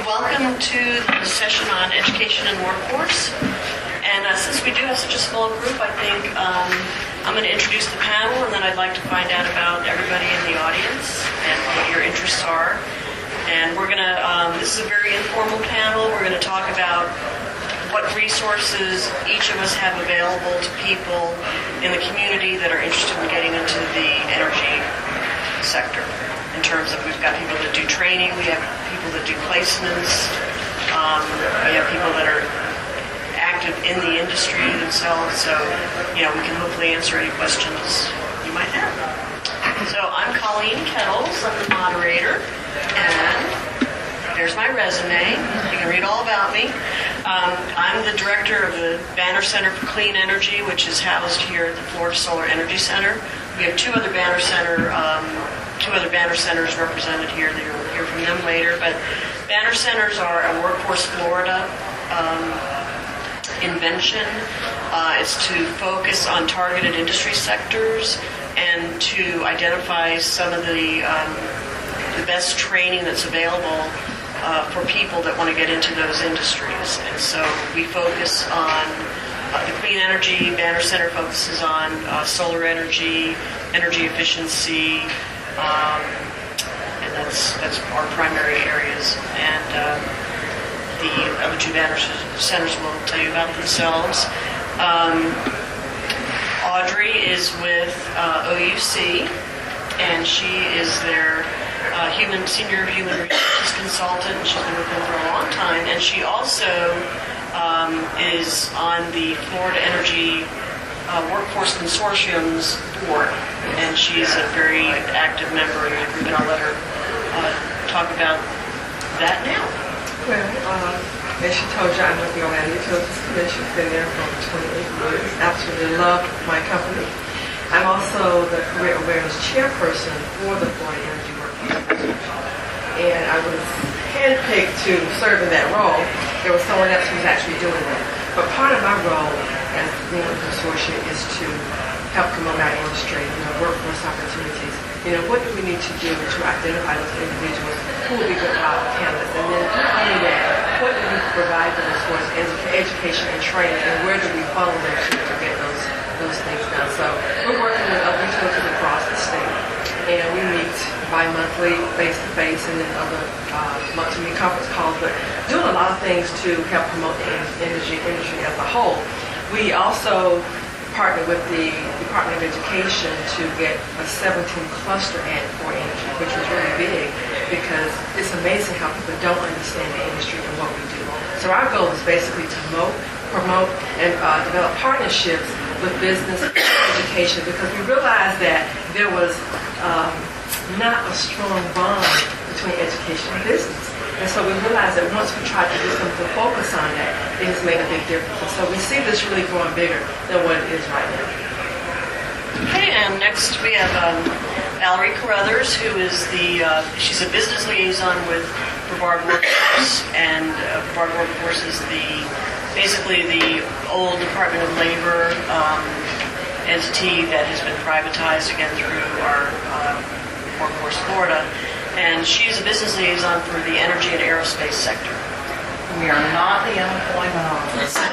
Welcome to the session on education and workforce. And since we do have such a small group, I think I'm going to introduce the panel, and then I'd like to find out about everybody in the audience and what your interests are. And we're going to, this is a very informal panel. We're going to talk about what resources each of us have available to people in the community that are interested in getting into the energy sector. In terms of, we've got people that do training, we have people that do placements, we have people that are active in the industry themselves, so, we can hopefully answer any questions you might have. So I'm Colleen Kettles, I'm the moderator, and there's my resume. You can read all about me. I'm the director of the Banner Center for Clean Energy, which is housed here at the Florida Solar Energy Center. We have two other Banner Centers represented here. You'll hear from them later. But Banner Centers are a Workforce Florida invention. It's to focus on targeted industry sectors and to identify some of the best training that's available for people that want to get into those industries. And so we focus on the clean energy. Banner Center focuses on solar energy, energy efficiency, and that's our primary areas. And the other two Banner Centers will tell you about themselves. Audrey is with OUC, and she is their senior human resources consultant. She's been with them for a long time, and she also is on the Florida Energy Workforce Consortium's board, and she's a very active member of the group, and I'll let her talk about that now. Well, as she told you, I'm with the Orlando Utilities Commission. Been there for over 28 years. Absolutely love my company. I'm also the Career Awareness Chairperson for the Florida Energy Workforce Consortium, and I was handpicked to serve in that role. There was someone else who was actually doing that. But part of my role as the consortium is to help promote our industry, workforce opportunities. What do we need to do to identify those individuals who will be good candidates? And then not only that, what do we provide them as far as education and training, and where do we follow them to get those things done? So we're working with other utilities across the state, and we meet bi-monthly, face-to-face, and then other monthly conference calls, but doing a lot of things to help promote the industry as a whole. We also partner with the Department of Education to get a 17 cluster ad for energy, which was really big because it's amazing how people don't understand the industry and what we do. So our goal is basically to promote and develop partnerships with business and education, because we realized that there was not a strong bond between education and business. And so we realized that once we tried to do something to focus on that, it has made a big difference. And so we see this really growing bigger than what it is right now. Okay, and next we have Valerie Carruthers, who is she's a business liaison with Brevard Workforce, and Brevard Workforce is basically the old Department of Labor entity that has been privatized again through our Workforce Florida. And she's a business liaison for the energy and aerospace sector. We are not the unemployment office. I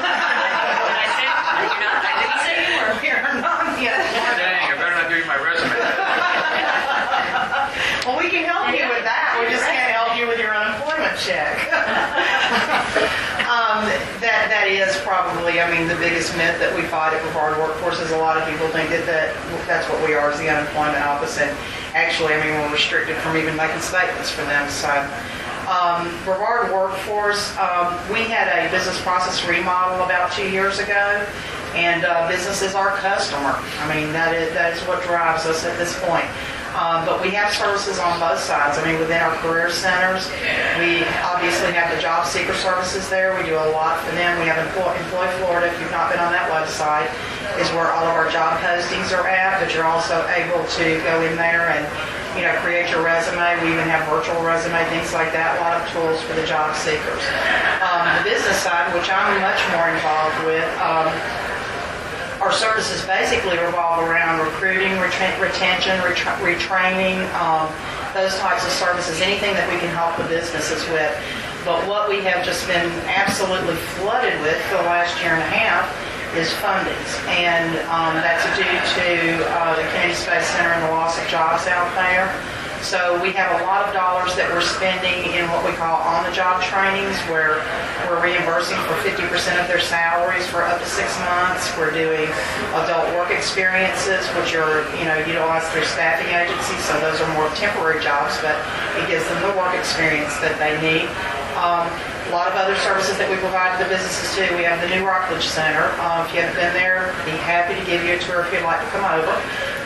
didn't say you were. We are not the unemployment Dang, I better not give you my resume. Well, we can help you with that. We just can't help you with your unemployment check. That is probably, the biggest myth that we fight at Brevard Workforce is a lot of people think that that's what we are, is the unemployment office. And actually, we're restricted from even making statements for them. So, Brevard Workforce, we had a business process remodel about 2 years ago, and business is our customer. That is what drives us at this point. But we have services on both sides. Within our career centers, we obviously have the job seeker services there. We do a lot for them. We have Employ Florida. If you've not been on that website, is where all of our job postings are at. But you're also able to go in there and create your resume. We even have virtual resume, things like that. A lot of tools for the job seekers. The business side, which I'm much more involved with. Our services basically revolve around recruiting, retention, retraining, those types of services, anything that we can help the businesses with. But what we have just been absolutely flooded with for the last year and a half is fundings. And that's due to the Kennedy Space Center and the loss of jobs out there. So we have a lot of dollars that we're spending in what we call on-the-job trainings, where we're reimbursing for 50% of their salaries for up to 6 months. We're doing adult work experiences, which are, utilized through staffing agencies. So those are more temporary jobs, but it gives them the work experience that they need. A lot of other services that we provide to the businesses too. We have the new Rockledge Center. If you haven't been there, be happy to give you a tour if you'd like to come over.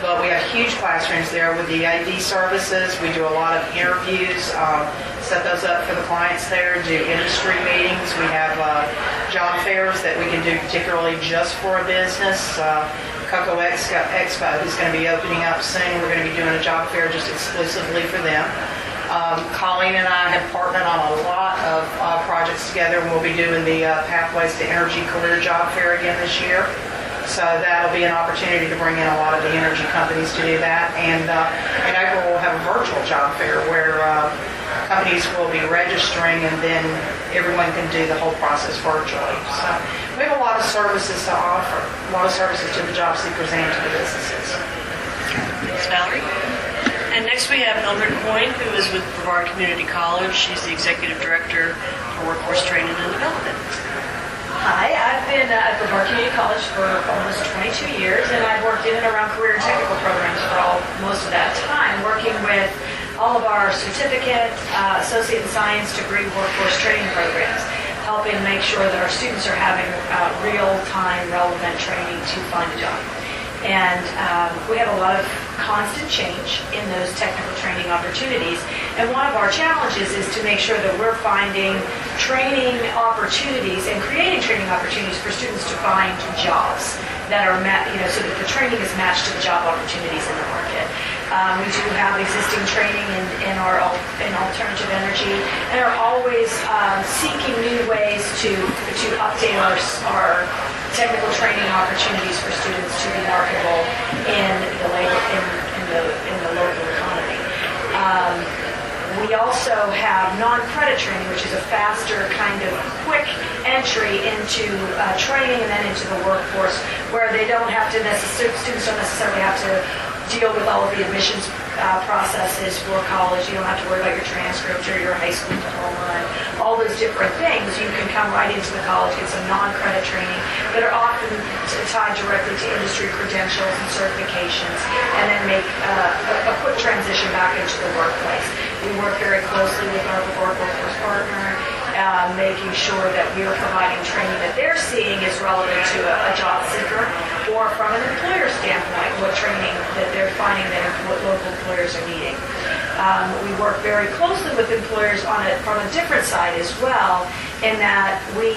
But we have huge classrooms there with the AD services. We do a lot of interviews, set those up for the clients there, do industry meetings. We have job fairs that we can do particularly just for a business. Cocoa Expo is going to be opening up soon. We're going to be doing a job fair just exclusively for them. Colleen and I have partnered on a lot of projects together, and we'll be doing the Pathways to Energy Career Job Fair again this year. So that'll be an opportunity to bring in a lot of the energy companies to do that. And in April, we'll have a virtual job fair where companies will be registering, and then everyone can do the whole process virtually. So we have a lot of services to offer, a lot of services to the job seekers and to the businesses. Thanks, Valerie. And next we have Mildred Coyne, who is with Brevard Community College. She's the Executive Director for Workforce Training and Development. Hi, I've been at Brevard Community College for almost 22 years, and I've worked in and around career and technical programs for most of that time, working with all of our certificate, associate in science degree workforce training programs, helping make sure that our students are having real-time relevant training to find a job. And we have a lot of constant change in those technical training opportunities. And one of our challenges is to make sure that we're finding training opportunities and creating training opportunities for students to find jobs that are, so that the training is matched to the job opportunities in the market. We do have existing training in alternative energy, and are always seeking new ways to update our technical training opportunities for students to be marketable in the local economy. We also have non-credit training, which is a faster kind of quick entry into training and then into the workforce, where they don't have to students don't necessarily have to deal with all of the admissions processes for college. You don't have to worry about your transcript or your high school diploma and all those different things. You can come right into the college, get some non-credit training that are often tied directly to industry credentials and certifications, and then make a quick transition back into the workplace. We work very closely with our Brevard workforce partner, making sure that we are providing training that they're seeing is relevant to a job seeker, or from an employer standpoint, what training that they're finding that local employers are needing. We work very closely with employers from a different side as well, in that we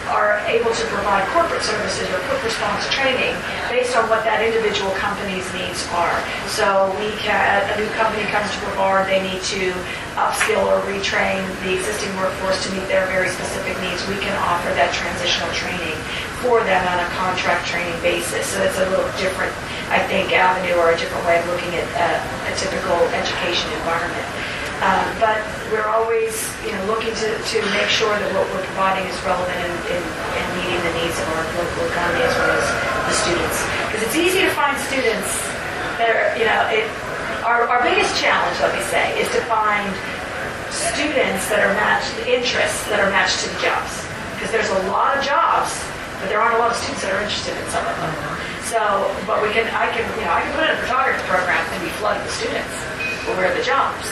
are able to provide corporate services or quick response training based on what that individual company's needs are. So a new company comes to Brevard, they need to upskill or retrain the existing workforce to meet their very specific needs. We can offer that transitional training for them on a contract training basis. So it's a little different, I think, avenue or a different way of looking at a typical education environment. But we're always, looking to make sure that what we're providing is relevant and meeting the needs of our local economy as well as the students. Because it's easy to find students that are, our biggest challenge, let me say, is to find students that are matched, interests that are matched to the jobs. Because there's a lot of jobs, but there aren't a lot of students that are interested in some of them. So, but I can put in a photography program and be flooded with students. Where are the jobs?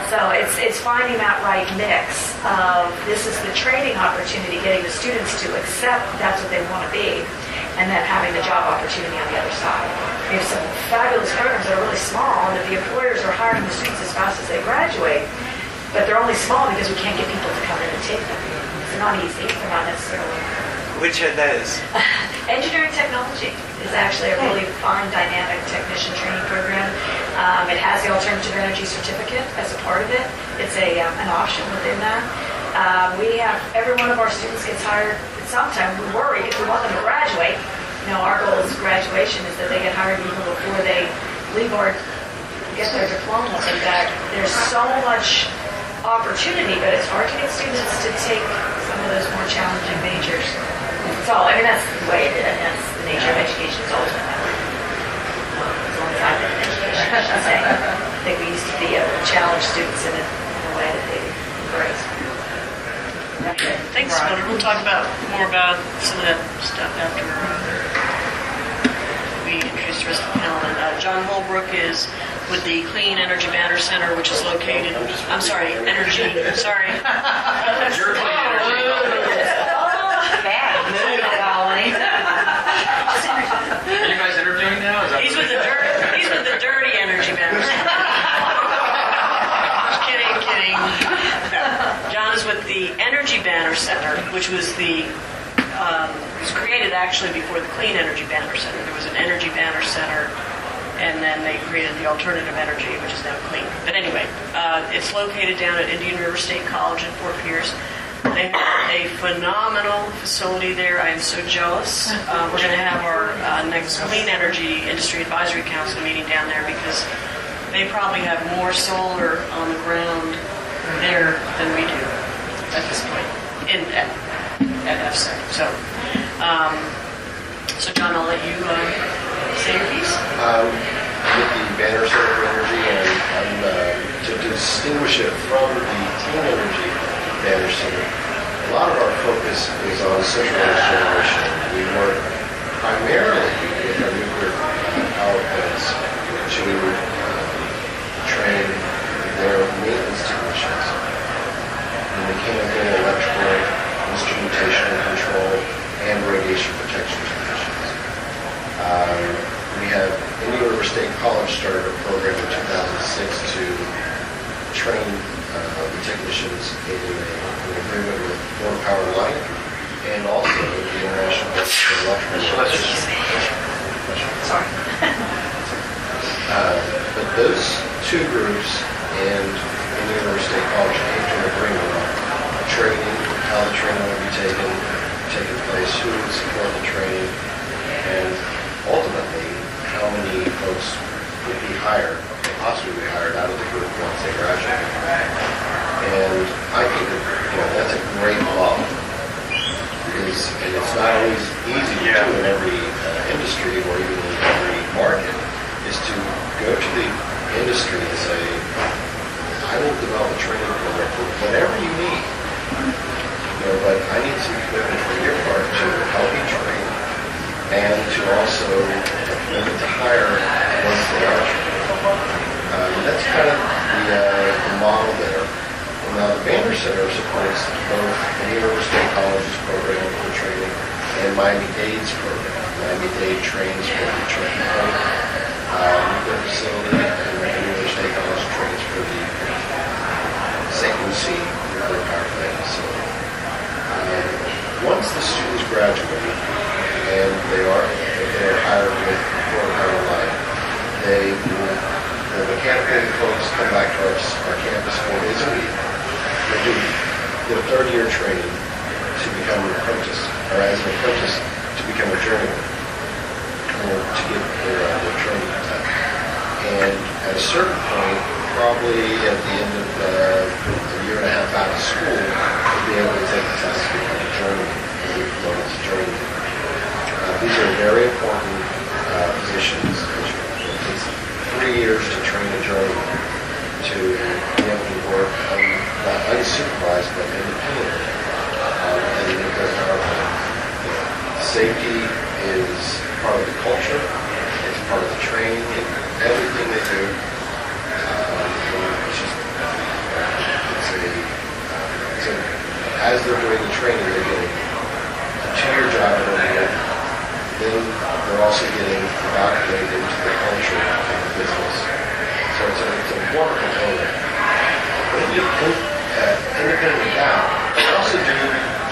So it's finding that right mix of this is the training opportunity, getting the students to accept that's what they want to be, and then having the job opportunity on the other side. We have some fabulous programs that are really small, and that the employers are hiring the students as fast as they graduate, but they're only small because we can't get people to come in and take them. They're not easy. They're not necessarily. Which are those? Engineering technology is actually a really fun, dynamic technician training program. It has the alternative energy certificate as a part of it. It's an option within that. We have every one of our students gets hired. Sometimes we worry if we want them to graduate. Our goal is graduation is that they get hired even before they leave or get their diploma. In fact, there's so much opportunity, but it's hard to get students to take some of those more challenging majors. It's all, I mean, that's the way it is, and that's the nature of education. It's always been that way. As long as I've been in education, I should say. I think we used to be able to challenge students in a way that they embrace. Thanks, Mildred. We'll talk more about some of that stuff after we introduce the rest of the panel. And John Holbrook is with the Clean Energy Banner Center, which is located. I'm sorry, energy. Sorry. Your clean energy. Are you guys interviewing now? Is that He's with the dirty energy banner. Kidding. No. John is with the Energy Banner Center, which was was created actually before the Clean Energy Banner Center. There was an Energy Banner Center, and then they created the Alternative Energy, which is now Clean. But anyway, it's located down at Indian River State College in Fort Pierce. They have a phenomenal facility there. I am so jealous. We're going to have our next Clean Energy Industry Advisory Council meeting down there because they probably have more solar on the ground there than we do at this point at FSEC. So John, I'll let you say your piece. With the Banner Center for Energy, and to distinguish it from the Clean Energy Banner Center, a lot of our focus is on centralized generation. We work primarily with our nuclear power plants to train their maintenance technicians in mechanical, electrical, instrumentation control, and radiation protection technicians. We have Indian River State College started a program in 2006 to train the technicians in an agreement with Ford Power Line and also the International Electrical Association. Sorry. But those two groups and Indian River State College came to an agreement on training, how the training would be taking place, who would support the training, and ultimately how many folks would be hired, possibly be hired out of the group once they graduate. And I think that, that's a great model. And it's not always easy to do in every industry or even in every market, is to go to the industry and say, I will develop a training program for whatever you need. But I need some commitment from your part to help you train and to also a commitment to hire once they are trained. That's kind of the model there. Now, the Banner Center supports both Indian River State College's program for training and Miami-Dade's program. Miami-Dade trains for the training point nuclear facility, and Indian River State College trains for the St. Lucie nuclear power plant facility. Once the students graduate and they are hired with Ford Power Line, the mechanical folks come back to our campus 4 days a week. They get a 30-year training to become an apprentice, or as an apprentice to become a journeyman, or to get their training done. And at a certain point, probably at the end of a year and a half out of school, they'll be able to take the test to become a journeyman, and be promoted to journeyman. These are very important positions. It takes 3 years to train a journeyman to be able to work not unsupervised but independently in the nuclear power plant. Safety is part of the culture. It's part of the training. Everything they do. As they're doing the training, they're getting a 2-year job in a year. Then they're also getting indoctrinated into the culture of the business. So it's a wonderful program. But independent of that, they also do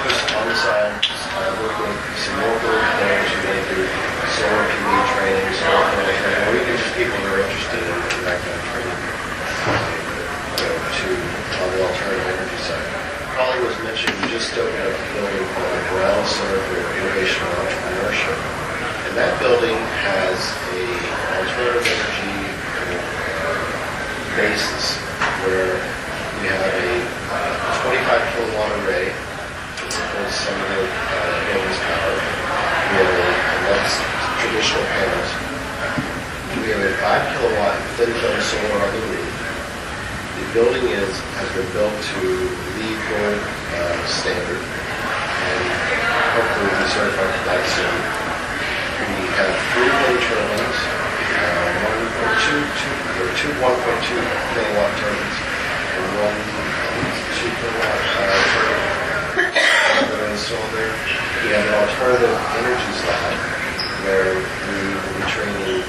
just on the side, work with some local players who may do solar PV training, solar panel training, or even just people who are interested in that kind of training on the alternative energy side. Holly was mentioning we just opened up a building called the Brown Center for Innovation and Entrepreneurship. And that building has a alternative energy basis where we have a 25 kilowatt array some of the building's power. And that's traditional panels. We have a 5 kilowatt thin film solar on the roof. The building has been built to LEED Gold standard, and hopefully will be certified to that soon. We have 3 wind turbines, two 1.2 kilowatt turbines, and one 2 kilowatt turbine that are installed there. We have an alternative energies lab where we will be training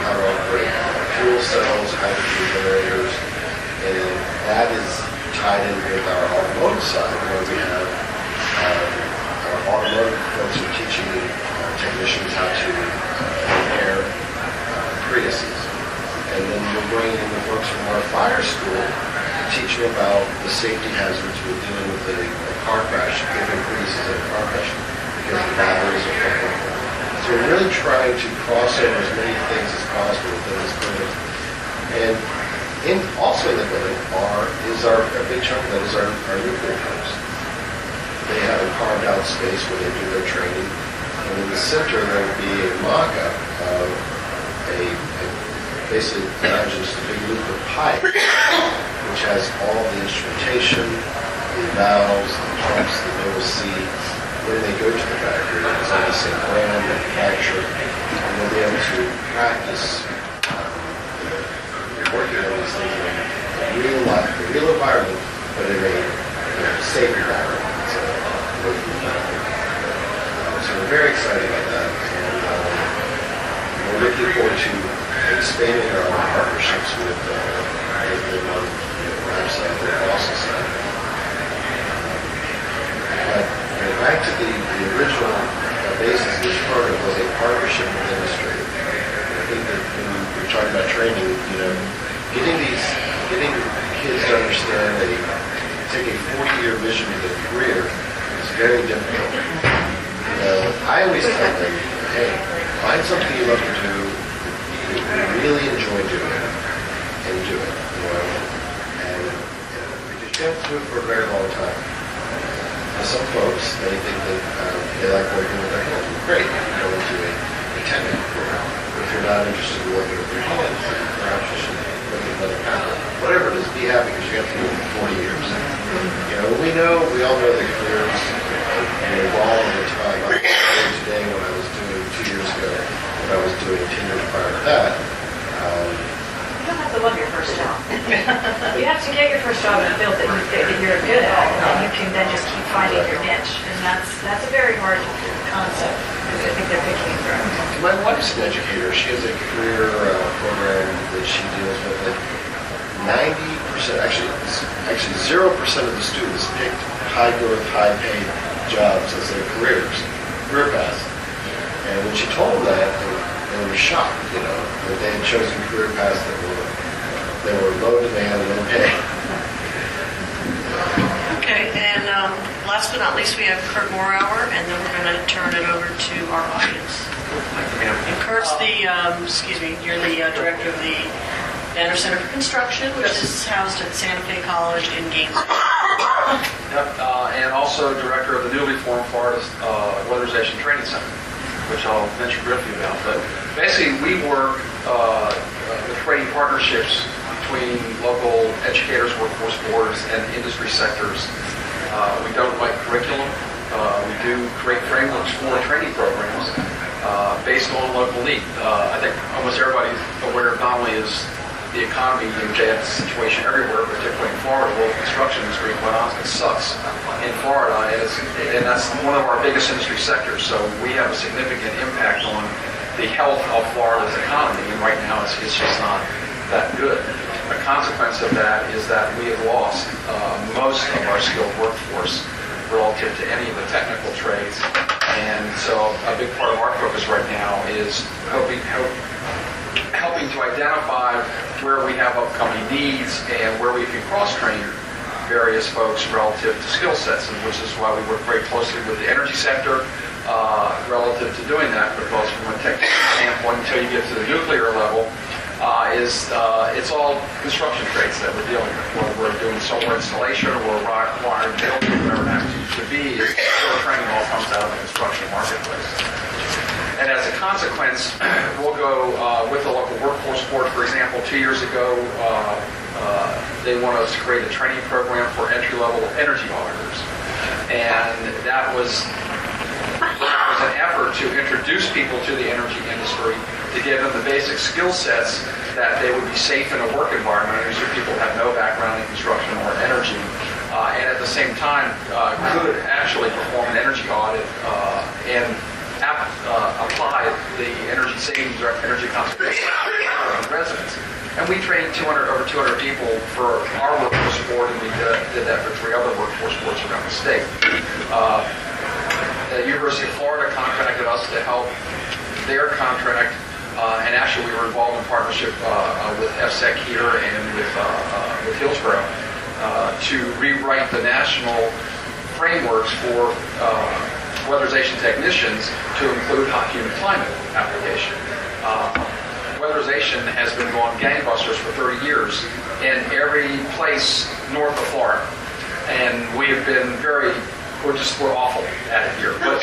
how to operate fuel cells, hydrogen generators, and that is tied in with our automotive side, where we have our automotive folks are teaching technicians how to repair Priuses. And then we're bringing in the folks from our fire school, teaching about the safety hazards with dealing with a car crash, giving Priuses in a car crash because the batteries are full. So we're really trying to cross over as many things as possible within this building. And also in the building is a big chunk of that is our nuclear folks. They have a carved out space where they do their training. And in the center there will be a mock-up of basically imagine just a big loop of pipe, which has all the instrumentation, the valves, the pumps that they will see when they go to the factory. It's on the same brand, manufacturer, and they'll be able to practice working on these things in a real life, a real environment, but in a safe environment. So we're very excited about that, and we're looking forward to expanding our partnerships with them on the lab side, the Boston side. But back to the original basis of this program was a partnership with industry. I think that when we're talking about training, getting kids to understand take a 40-year vision of their career is very difficult. I always tell them, hey, find something you love to do, you really enjoy doing, and do it. And because you have to do it for a very long time. Now, some folks, they think that they like working with their hands. Great, you can go into a technical program. If you're not interested in working with your hands, perhaps you should look at another path. Whatever it is, be happy because you have to do it for 40 years. We all know that careers evolve over time. I'm doing today what I was doing 2 years ago, what I was doing 10 years prior to that. You don't have to love your first job. You have to get your first job in a field that you're good at, and you can then just keep finding your niche. And that's a very hard concept. I think they're picking it through. My wife's an educator. She has a career program that she deals with. 90%, actually 0% of the students picked high growth, high paid jobs as their career paths. And when she told them that, they were shocked, that they had chosen career paths that were low demand, low pay. Okay, and last but not least, we have Kurt Morauer, and then we're going to turn it over to our audience. And Kurt's you're the director of the Banner Center for Construction, which is housed at Santa Fe College in Gainesville. Yep, and also director of the newly formed Florida Weatherization Training Center, which I'll mention briefly about. But basically, we work with creating partnerships between local educators, workforce boards, and industry sectors. We don't write curriculum. We do create frameworks for training programs based on local need. I think almost everybody's aware of not only is the economy in JF's situation everywhere, particularly in Florida, where the construction industry, quite honestly, sucks in Florida, and that's one of our biggest industry sectors. So we have a significant impact on the health of Florida's economy, and right now it's just not that good. A consequence of that is that we have lost most of our skilled workforce relative to any of the technical trades, and so a big part of our focus right now is helping to identify where we have upcoming needs and where we can cross-train various folks relative to skill sets, and which is why we work very closely with the energy sector relative to doing that, because from a technical standpoint, until you get to the nuclear level, it's all construction trades that we're dealing with. Whether we're doing solar installation or wiring building, whatever it happens to be, is it all comes out of the construction marketplace. And as a consequence, we'll go with the local workforce board, for example, 2 years ago, they wanted us to create a training program for entry-level energy auditors. And that was an effort to introduce people to the energy industry, to give them the basic skill sets that they would be safe in a work environment. These are people who have no background in construction or energy, and at the same time could actually perform an energy audit and apply the energy savings or energy conservation on residents. And we trained over 200 people for our workforce board, and we did that for 3 other workforce boards around the state. The University of Florida contracted us to help their contract, and actually we were involved in partnership with FSEC here and with Hillsborough to rewrite the national frameworks for weatherization technicians to include hot humid climate application. Weatherization has been going gangbusters for 30 years in every place north of Florida. And we have been we're awful at it here. But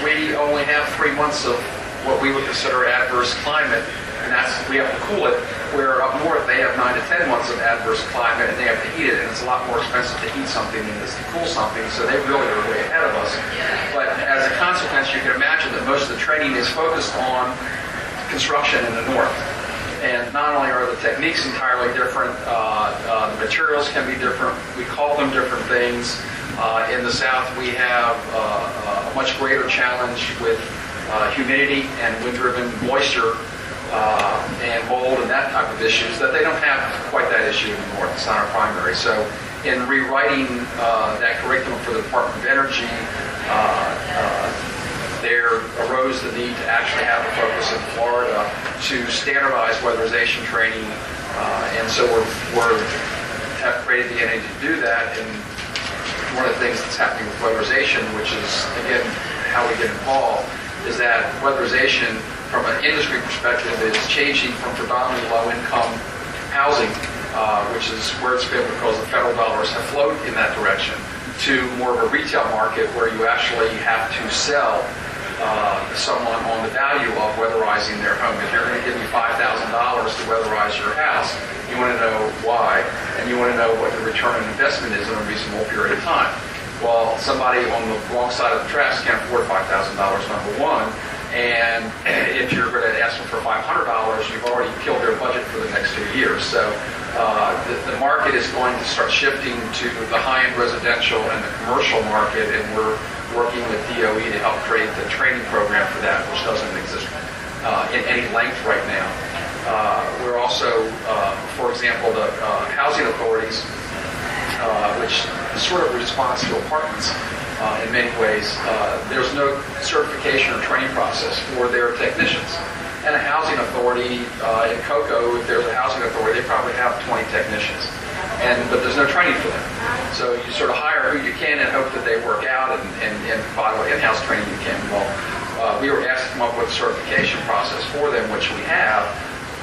we only have 3 months of what we would consider adverse climate, and we have to cool it, where up north they have 9 to 10 months of adverse climate and they have to heat it, and it's a lot more expensive to heat something than it is to cool something, so they really are way ahead of us. But as a consequence, you can imagine that most of the training is focused on construction in the north. And not only are the techniques entirely different, the materials can be different, we call them different things. In the south we have a much greater challenge with humidity and wind-driven moisture and mold and that type of issues that they don't have quite that issue in the north. It's not our primary. So in rewriting that curriculum for the Department of Energy, there arose the need to actually have a focus in Florida to standardize weatherization training, and so we have created the entity to do that. And one of the things that's happening with weatherization, which is again how we get involved, is that weatherization from an industry perspective is changing from predominantly low-income housing, which is where it's been because the federal dollars have flowed in that direction, to more of a retail market where you actually have to sell someone on the value of weatherizing their home. If you're going to give me $5,000 to weatherize your house, you want to know why, and you want to know what the return on investment is in a reasonable period of time. Well, somebody on the wrong side of the tracks can't afford $5,000, number one, and if you're going to ask them for $500, you've already killed their budget for the next 2 years. So the market is going to start shifting to the high-end residential and the commercial market, and we're working with DOE to help create the training program for that, which doesn't exist in any length right now. We're also, for example, the housing authorities, which is sort of a response to apartments in many ways. There's no certification or training process for their technicians. And a housing authority in Cocoa, if there's a housing authority, they probably have 20 technicians. But there's no training for them. So you sort of hire who you can and hope that they work out and provide what in-house training you can. Well, we were asked to come up with a certification process for them, which we have,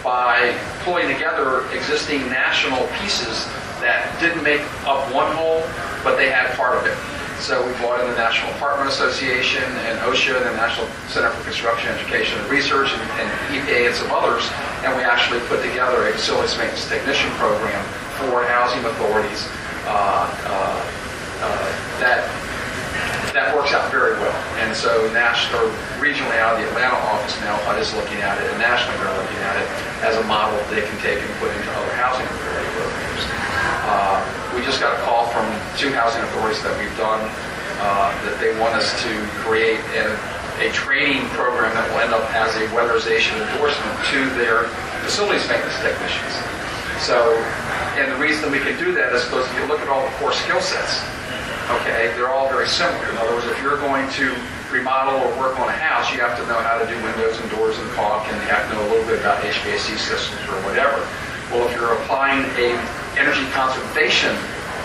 by pulling together existing national pieces that didn't make up one whole, but they had part of it. So we brought in the National Apartment Association and OSHA and the National Center for Construction Education and Research and EPA and some others, and we actually put together a facilities maintenance technician program for housing authorities that works out very well. And so regionally out of the Atlanta office now, HUD is looking at it, and nationally they're looking at it as a model that they can take and put into other housing authority programs. We just got a call from 2 housing authorities that we've done that they want us to create a training program that will end up as a weatherization endorsement to their facilities maintenance technicians. So, and the reason we can do that is because if you look at all the core skill sets, okay, they're all very similar. In other words, if you're going to remodel or work on a house, you have to know how to do windows and doors and caulk, and you have to know a little bit about HVAC systems or whatever. Well, if you're applying a energy conservation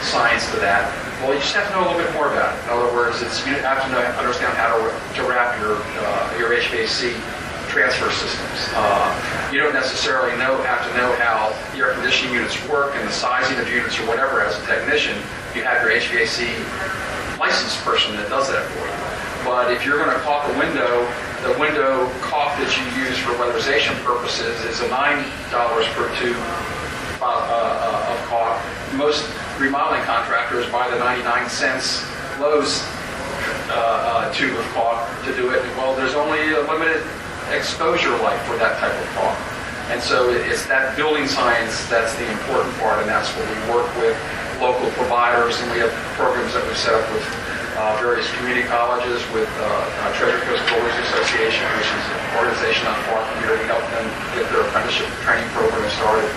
science to that, well, you just have to know a little bit more about it. In other words, you have to understand how to wrap your HVAC transfer systems. You don't necessarily have to know how the air conditioning units work and the sizing of units or whatever as a technician. You have your HVAC licensed person that does that for you. But if you're going to caulk a window, the window caulk that you use for weatherization purposes is a $9 per tube of caulk. Most remodeling contractors buy the 99 cents Lowe's tube of caulk to do it. Well, there's only a limited exposure life for that type of caulk. And so it's that building science that's the important part, and that's what we work with local providers, and we have programs that we've set up with various community colleges, with Treasure Coast Builders Association, which is an organization not far from here. We help them get their apprenticeship training program started.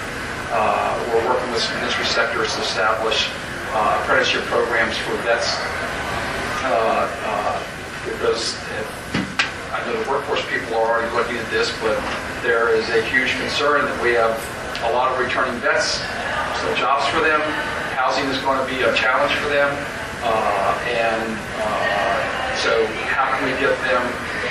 We're working with some industry sectors to establish apprenticeship programs for vets, because I know the workforce people are already looking at this, but there is a huge concern that we have a lot of returning vets, so jobs for them, housing is going to be a challenge for them, so how can we get them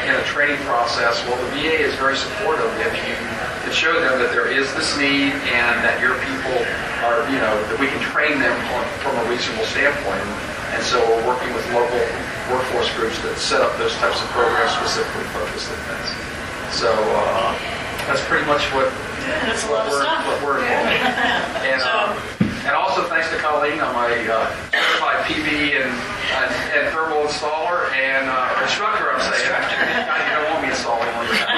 in a training process? Well, the VA is very supportive if you can show them that there is this need and that your people are, that we can train them from a reasonable standpoint. And so we're working with local workforce groups that set up those types of programs specifically focused at vets. So that's pretty much what that's a lot of stuff. What we're involved in. And also thanks to Colleen, I'm a certified PV and thermal installer and instructor, I'm saying. God, you don't want me installing one of your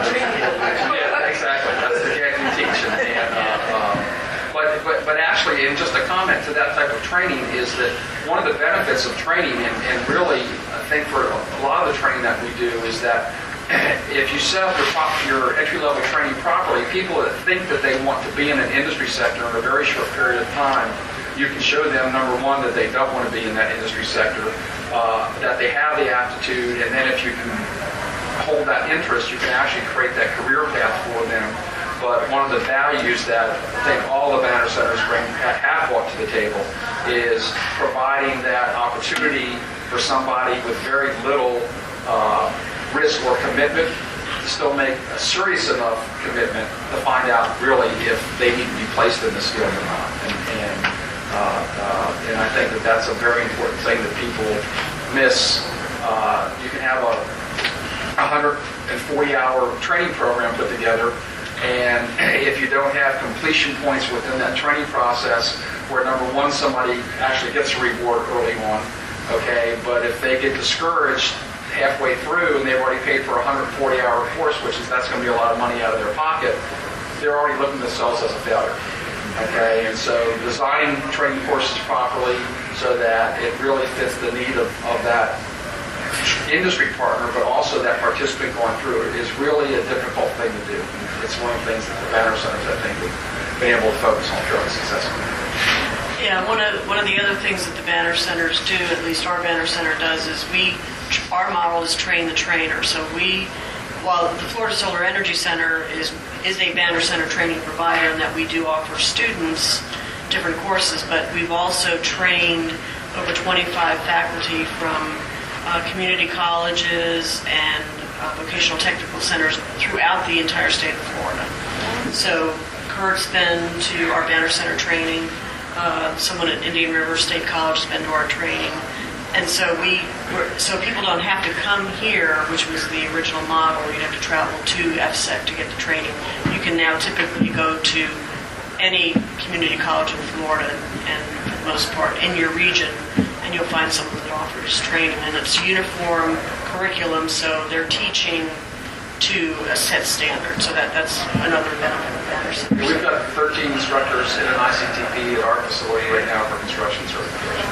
yeah, exactly. That's the gag you teach. But actually, and just a comment to that type of training is that one of the benefits of training, and really I think for a lot of the training that we do, is that if you set up your entry-level training properly, people that think that they want to be in an industry sector in a very short period of time, you can show them, number one, that they don't want to be in that industry sector, that they have the aptitude, and then if you can hold that interest, you can actually create that career path for them. But one of the values that I think all the Banner Centers have brought to the table is providing that opportunity for somebody with very little risk or commitment to still make a serious enough commitment to find out really if they need to be placed in this field or not. And I think that that's a very important thing that people miss. You can have a 140-hour training program put together, and if you don't have completion points within that training process, where number one, somebody actually gets a reward early on, okay, but if they get discouraged halfway through and they've already paid for a 140-hour course, that's going to be a lot of money out of their pocket, they're already looking at themselves as a failure, okay, and so designing training courses properly so that it really fits the need of that industry partner, but also that participant going through it, is really a difficult thing to do. It's one of the things that the Banner Centers, I think, have been able to focus on fairly successfully. Yeah, one of the other things that the Banner Centers do, at least our Banner Center does, is our model is train the trainer. So while the Florida Solar Energy Center is a Banner Center training provider, and that we do offer students different courses, but we've also trained over 25 faculty from community colleges and vocational technical centers throughout the entire state of Florida. So Kurt's been to our Banner Center training. Someone at Indian River State College has been to our training. And so so people don't have to come here, which was the original model. You'd have to travel to FSEC to get the training. You can now typically go to any community college in Florida, and for the most part in your region, and you'll find someone that offers training. And it's uniform curriculum, so they're teaching to a set standard. So that's another benefit of Banner Centers. We've got 13 instructors in an ICTP at our facility right now for construction certification.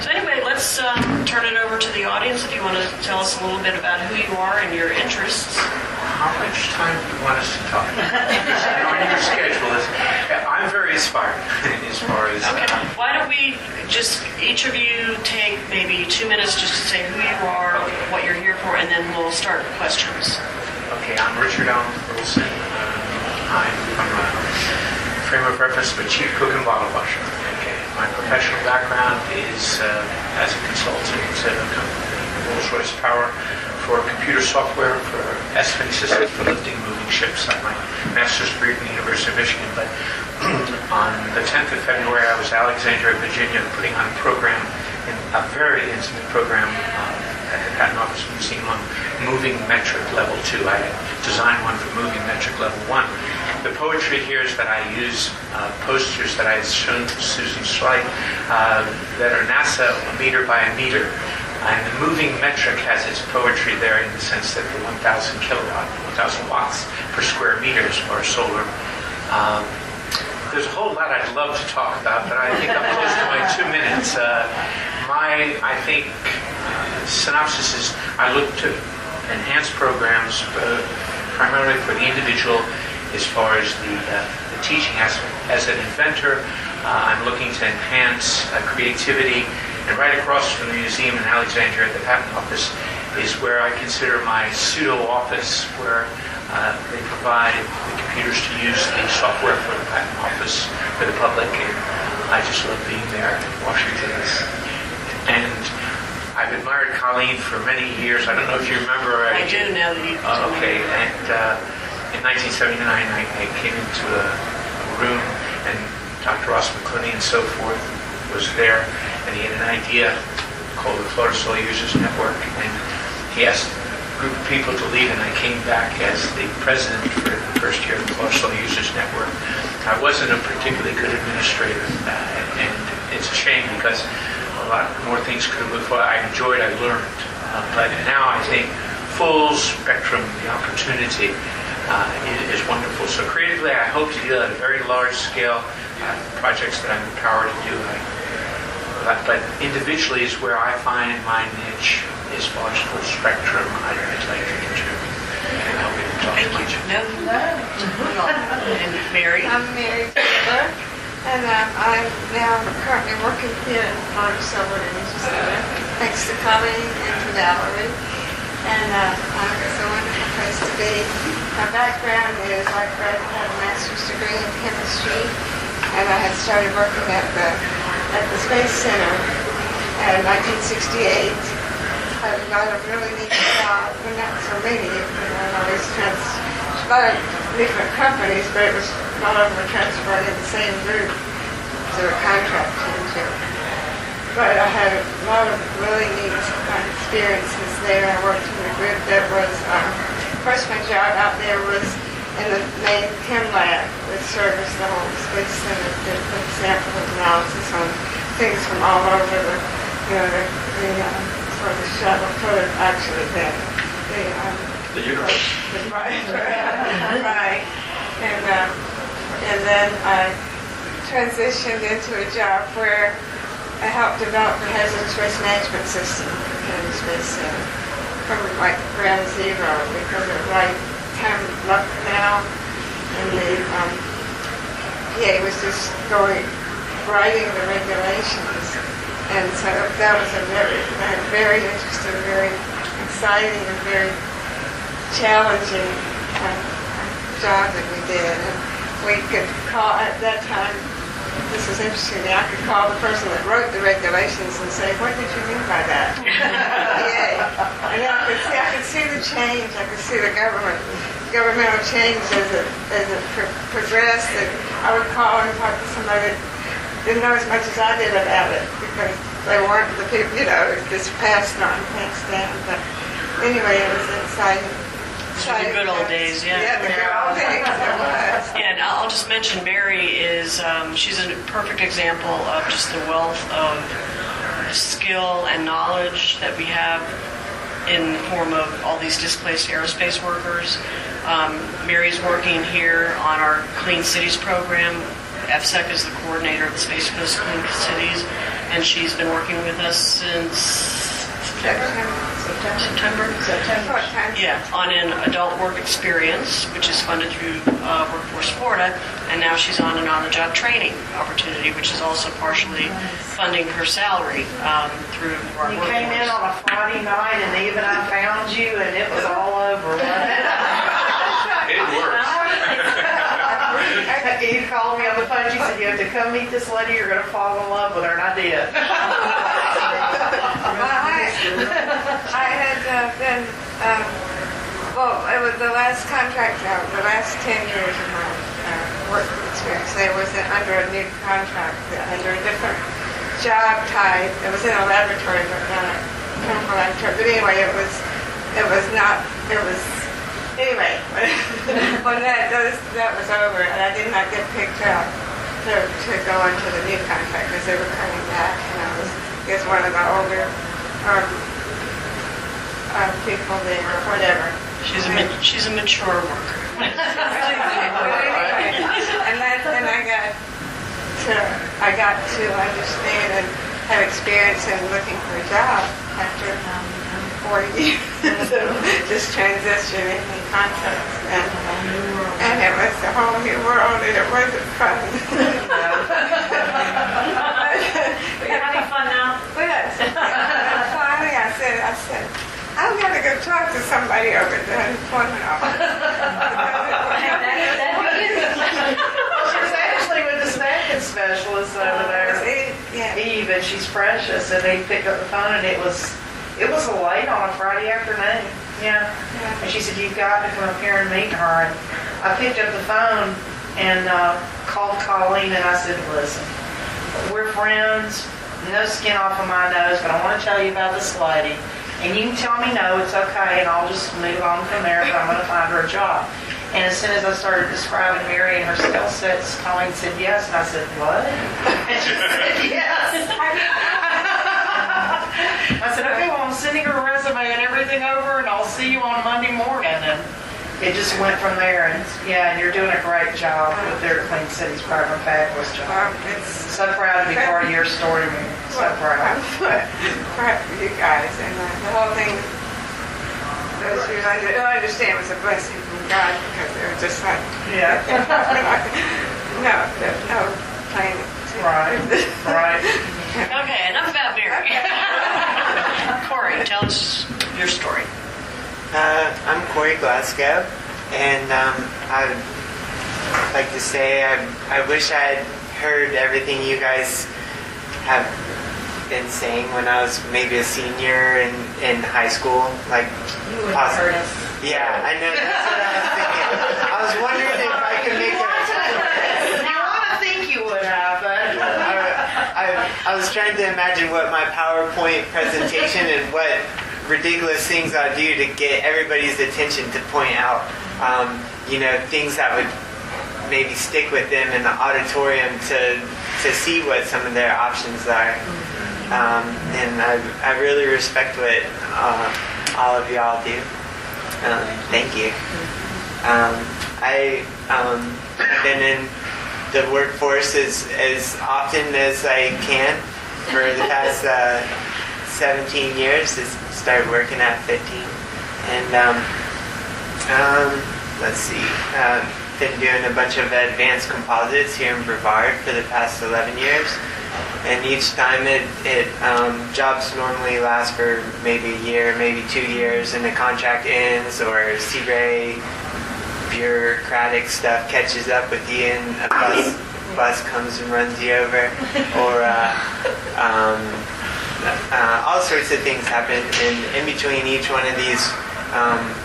So anyway, let's turn it over to the audience if you want to tell us a little bit about who you are and your interests. How much time do you want us to talk? On your schedule, I'm very inspired as far as... Okay. Why don't we just, each of you take maybe 2 minutes just to say who you are, what you're here for, and then we'll start with questions. Okay, I'm Richard Allen Wilson. I'm from frame of reference of a chief cook and bottle washer. Okay. My professional background is as a consultant at a company, Rolls-Royce Power, for computer software, for estimating systems for lifting and moving ships. I have my master's degree from the University of Michigan. But on the 10th of February, I was in Alexandria, Virginia, putting on a program in a very commencement program at the Patent Office Museum on moving metric level 2. I designed one for moving metric level 1. The poetry here is that I use posters that I had shown to Susan Slight that are NASA meter by a meter. And the moving metric has its poetry there in the sense that the 1,000 watts per square meter as far as solar. There's a whole lot I'd love to talk about, but I think I'm close to my 2 minutes. I think, synopsis is I look to enhance programs primarily for the individual as far as the teaching aspect. As an inventor, I'm looking to enhance creativity. And right across from the museum in Alexandria at the Patent Office is where I consider my pseudo-office, where they provide the computers to use the software for the Patent Office for the public. And I just love being there in Washington. And I've admired Colleen for many years. I don't know if you remember. I do now that you told me. Okay, and in 1979 I came into a room and Dr. Ross McClinney and so forth was there. And he had an idea called the Florida Solar Users Network, and he asked a group of people to lead, and I came back as the president for the first year of the Florida Solar Users Network. I wasn't a particularly good administrator, and it's a shame because a lot more things could have moved forward. I enjoyed, I learned, but now I think full spectrum, the opportunity is wonderful. So creatively, I hope to deal at a very large scale projects that I'm empowered to do. But individually is where I find my niche as far as full spectrum I'd like to contribute. And I'll be talking to you. No. And Mary? I'm Mary Taylor, and I'm now currently working here at Florida Solar Energy Center, thanks to Colleen and to Valerie. And it's a wonderful place to be. My background is I have a master's degree in chemistry, and I had started working at the Space Center in 1968. I got a really neat job, well, not so many, a lot of different companies, but it was all of them transferred in the same group, so a contract into. But I had a lot of really neat experiences there. I worked in a group that was, first my job out there was in the main chem lab, which serviced the whole Space Center, did sample analysis on things from all over for the shuttle, The universe. Right. And then I transitioned into a job where I helped develop the hazardous waste management system in the Space Center from like ground zero, because it was like time luck now, and the PA was just writing the regulations, and so that was a very interesting, very exciting, and very challenging job that we did. And we could call at that time. This was interesting. I could call the person that wrote the regulations and say, "What did you mean by that?" And then I could see the change. I could see the governmental change as it progressed. And I would call and talk to somebody that didn't know as much as I did about it, because they weren't the people, just passed on, passed down. But anyway, it was exciting. The good old days, yeah. Yeah, the good old days, it was. Yeah, and I'll just mention Mary is, she's a perfect example of just the wealth of skill and knowledge that we have in the form of all these displaced aerospace workers. Mary's working here on our Clean Cities program. FSEC is the coordinator of the Space Coast Clean Cities, and she's been working with us since September? Yeah, on an adult work experience, which is funded through Workforce Florida, and now she's on an on-the-job training opportunity, which is also partially funding her salary through our You workforce. came in on a Friday night, and even I found you, and it was all over. It works. You called me on the phone. She said, "You have to come meet this lady. You're going to fall in love with her," and I did. I had been, it was the last contract, the last 10 years of my work experience. There was under a new contract, under a different job type. It was in a laboratory, but not a chemical laboratory. But anyway, it was not. It was anyway. When that was over, and I did not get picked up to go into the new contract because they were coming back, and I was one of the older people there or whatever. She's a mature worker. And then I got to understand and have experience in looking for a job after 40 years of just transitioning in contracts. And it was a whole new world, and it wasn't fun. But you're having fun now? Yes. And finally I said, I'm going to go talk to somebody over at the unemployment office. She's actually with the staffing specialist over there, Eve, and she's precious. And they picked up the phone, and it was late on a Friday afternoon. Yeah. And she said, "You've got to come up here and meet her." And I picked up the phone and called Colleen, and I said, "Listen, we're friends. No skin off of my nose, but I want to tell you about this lady. And you can tell me no, it's okay, and I'll just move on from there, but I'm going to find her a job." And as soon as I started describing Mary and her skill sets, Colleen said yes, and I said, "What?" And she said yes. I said, "Okay, well, I'm sending her a resume and everything over, and I'll see you on Monday morning." And it just went from there. And and you're doing a great job with their Clean Cities program, fabulous job. So proud to be part of your story, Mary. So proud. I'm proud of you guys, and the whole thing. Those who don't understand was a blessing from God because they were just like, no planning. Right. Okay, enough about Mary. Corey, tell us your story. I'm Corey Glasgow, and I'd like to say I wish I had heard everything you guys have been saying when I was maybe a senior in high school. Like, You would have heard us. Yeah, I know. That's what I was thinking. I was wondering if I could make a... I think you would have, but... I was trying to imagine what my PowerPoint presentation and what ridiculous things I'd do to get everybody's attention to point out, things that would maybe stick with them in the auditorium to see what some of their options are. And I really respect what all of y'all do. Thank you. I've been in the workforce as often as I can for the past 17 years. I started working at 15. And let's see. Been doing a bunch of advanced composites here in Brevard for the past 11 years. And each time jobs normally last for maybe a year, maybe 2 years, and the contract ends, or CRA bureaucratic stuff catches up with you and a bus comes and runs you over, or all sorts of things happen. And in between each one of these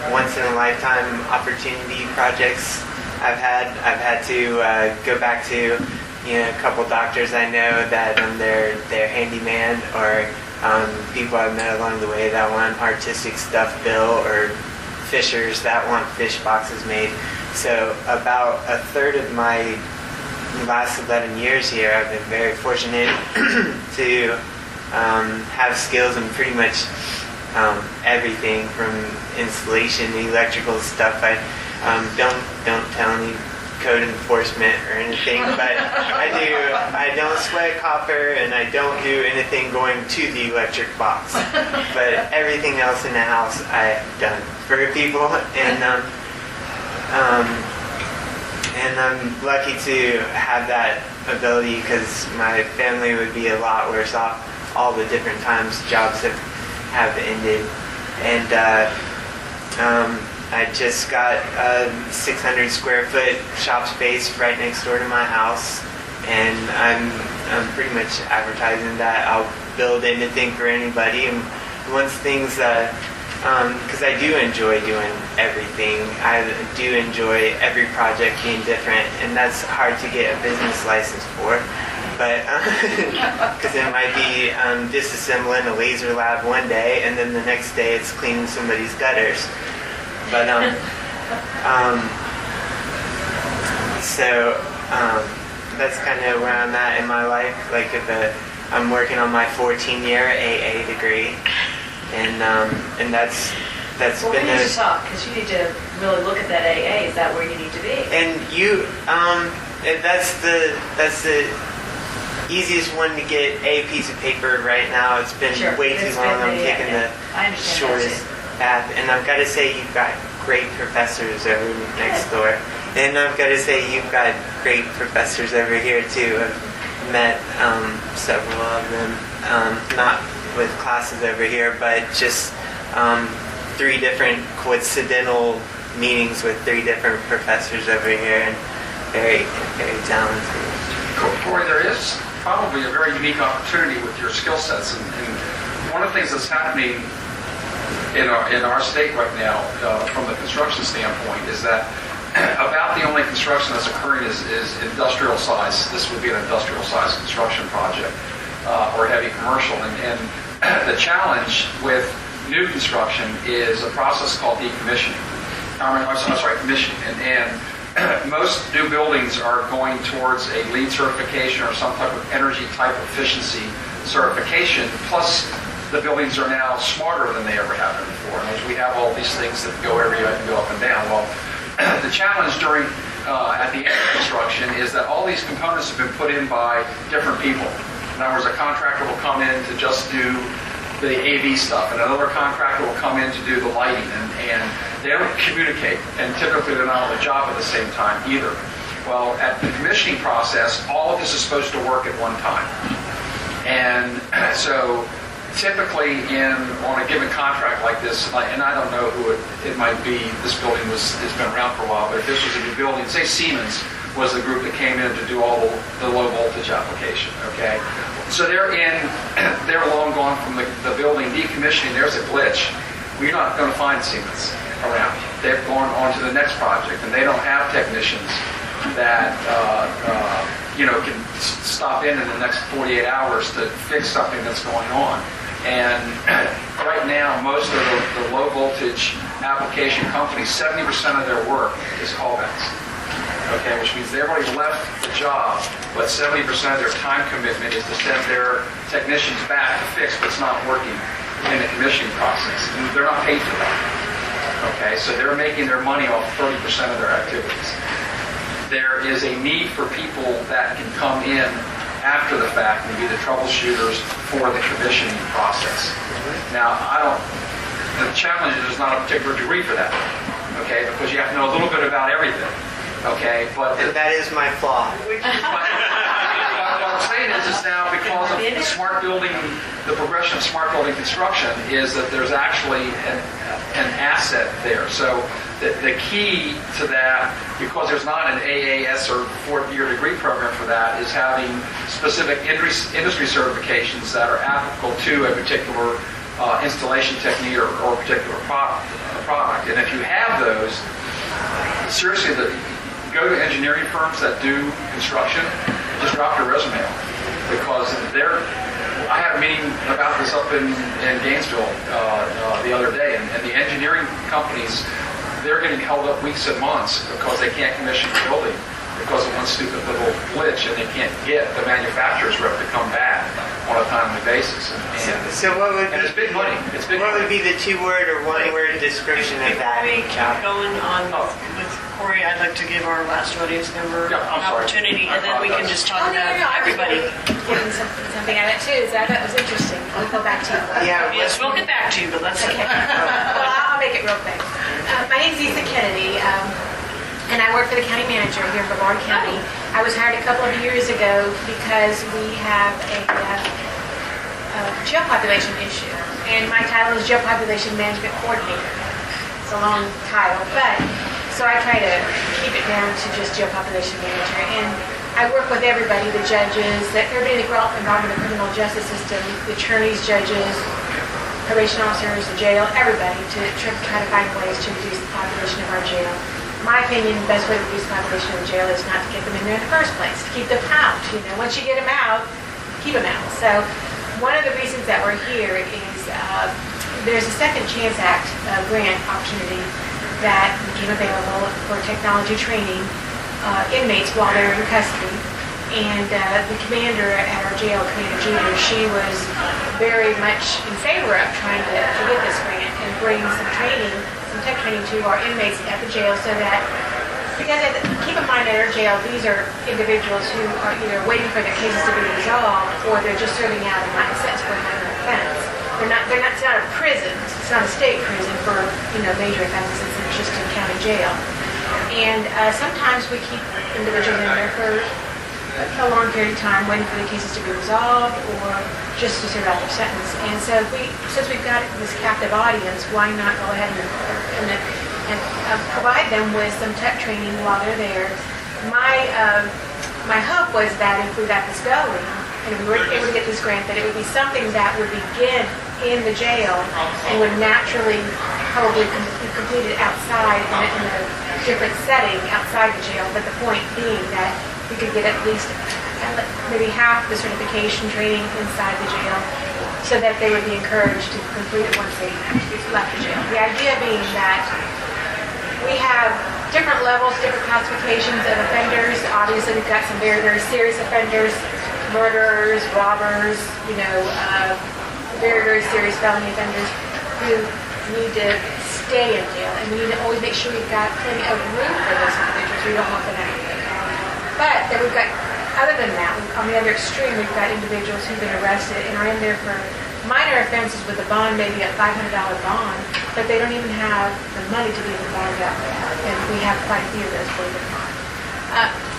once-in-a-lifetime opportunity projects I've had to go back to a couple doctors I know that they're handyman, or people I've met along the way that want artistic stuff built, or fishers that want fish boxes made. So about a third of my last 11 years here, I've been very fortunate to have skills in pretty much everything from installation, electrical stuff. I don't tell any code enforcement or anything, but I don't sweat copper, and I don't do anything going to the electric box. But everything else in the house I've done for people, and I'm lucky to have that ability, because my family would be a lot worse off all the different times jobs have ended. And I just got a 600 square foot shop space right next door to my house, and I'm pretty much advertising that I'll build anything for anybody. And once things, because I do enjoy doing everything, I do enjoy every project being different, and that's hard to get a business license for. but because it might be disassembling a laser lab one day, and then the next day it's cleaning somebody's gutters. But so that's kind of where I'm at in my life. Like I'm working on my 14-year AA degree, and that's Well, we been need to talk, because you need to really look at that AA. Is that where you need to be? and you that's the easiest one to get a piece of paper right now. It's been Sure. way too It's long. been I'm taking I the understand that shortest too. path, and I've got to say you've got great professors over next door, and I've got to say you've got great professors over here too. I've met several of them, not with classes over here, but just 3 different coincidental meetings with 3 different professors over here, and very, very talented. Corey, there is probably a very unique opportunity with your skill sets, and one of the things that's happening in our state right now, from the construction standpoint, is that about the only construction that's occurring is industrial size. This would be an industrial size construction project or heavy commercial, and the challenge with new construction is a process called decommissioning. Commissioning, and most new buildings are going towards a LEED certification or some type of energy type efficiency certification. Plus, the buildings are now smarter than they ever have been before. And we have all these things that go every go up and down. Well, the challenge at the end of construction is that all these components have been put in by different people. In other words, a contractor will come in to just do the AV stuff, and another contractor will come in to do the lighting, and they don't communicate, and typically they're not on the job at the same time either. Well, at the commissioning process, all of this is supposed to work at one time. And so typically on a given contract like this, and I don't know who it might be, this building has been around for a while, but if this was a new building, say Siemens was the group that came in to do all the low voltage application, okay? So they're long gone from the building decommissioning. There's a glitch. We're not going to find Siemens around. They've gone on to the next project, and they don't have technicians that can stop in the next 48 hours to fix something that's going on. And right now, most of the low voltage application companies, 70% of their work is callbacks. Okay, which means they've already left the job, but 70% of their time commitment is to send their technicians back to fix what's not working in the commissioning process. And they're not paid for that. Okay, so they're making their money off 30% of their activities. There is a need for people that can come in after the fact and be the troubleshooters for the commissioning process. Now, the challenge is not a particular degree for that, okay, because you have to know a little bit about everything. Okay, but that is my flaw. What I'm saying is now because of the smart building, the progression of smart building construction is that there's actually an asset there. So the key to that, because there's not an AAS or 4th-year degree program for that, is having specific industry certifications that are applicable to a particular installation technique or a particular product. And if you have those, seriously, go to engineering firms that do construction, just drop your resume off. Because I had a meeting about this up in Gainesville the other day, and the engineering companies, they're getting held up weeks and months because they can't commission the building because of one stupid little glitch, and they can't get the manufacturer's rep to come back on a timely basis. So what would and it's big money. What would be the 2-word or 1-word description of that? Before we keep going on with Corey, I'd like to give our last audience member an opportunity, and then we can just talk about everybody. Getting something out of it too. So that was interesting. We'll go back to you. Yeah. Yes, we'll get back to you, but let's Okay. Well, I'll make it real quick. My name's Ethan Kennedy, and I work for the county manager here in Brevard County. I was hired a couple of years ago because we have a jail population issue, and my title is Jail Population Management Coordinator. It's a long title, but so I try to keep it down to just Jail Population Manager. And I work with everybody, the judges, everybody involved in the criminal justice system, the attorneys, judges, probation officers, the jail, everybody, to try to find ways to reduce the population of our jail. my opinion, the best way to reduce the population in the jail is not to get them in there in the first place, to keep them out. Once you get them out, keep them out. So one of the reasons that we're here is there's a Second Chance Act grant opportunity that became available for technology training inmates while they're in custody. And the commander at our jail, Commander Jeter, she was very much in favor of trying to get this grant and bring some training, some tech training to our inmates at the jail so that, because keep in mind at our jail, these are individuals who are either waiting for their cases to be resolved or they're just serving out a sentence for a minor offense. It's not a prison, it's not a state prison for, major offenses, it's just a county jail. And sometimes we keep individuals in there for a long period of time waiting for the cases to be resolved or just to serve out their sentence. And so since we've got this captive audience, why not go ahead and provide them with some tech training while they're there. My hope was that if we got this going and we were able to get this grant, that it would be something that would begin in the jail and would naturally probably be completed outside in a different setting outside the jail, but the point being that we could get at least maybe half the certification training inside the jail so that they would be encouraged to complete it once they left the jail. The idea being that we have different levels, different classifications of offenders. Obviously, we've got some very, very serious offenders, murderers, robbers, very, very serious felony offenders who need to stay in jail. And we need to always make sure we've got plenty of room for those individuals. We don't want them out. But then we've got, other than that, on the other extreme, we've got individuals who've been arrested and are in there for minor offenses with a bond, maybe a $500 bond, but they don't even have the money to be able to bond out there. And we have quite a few of those, believe it or not.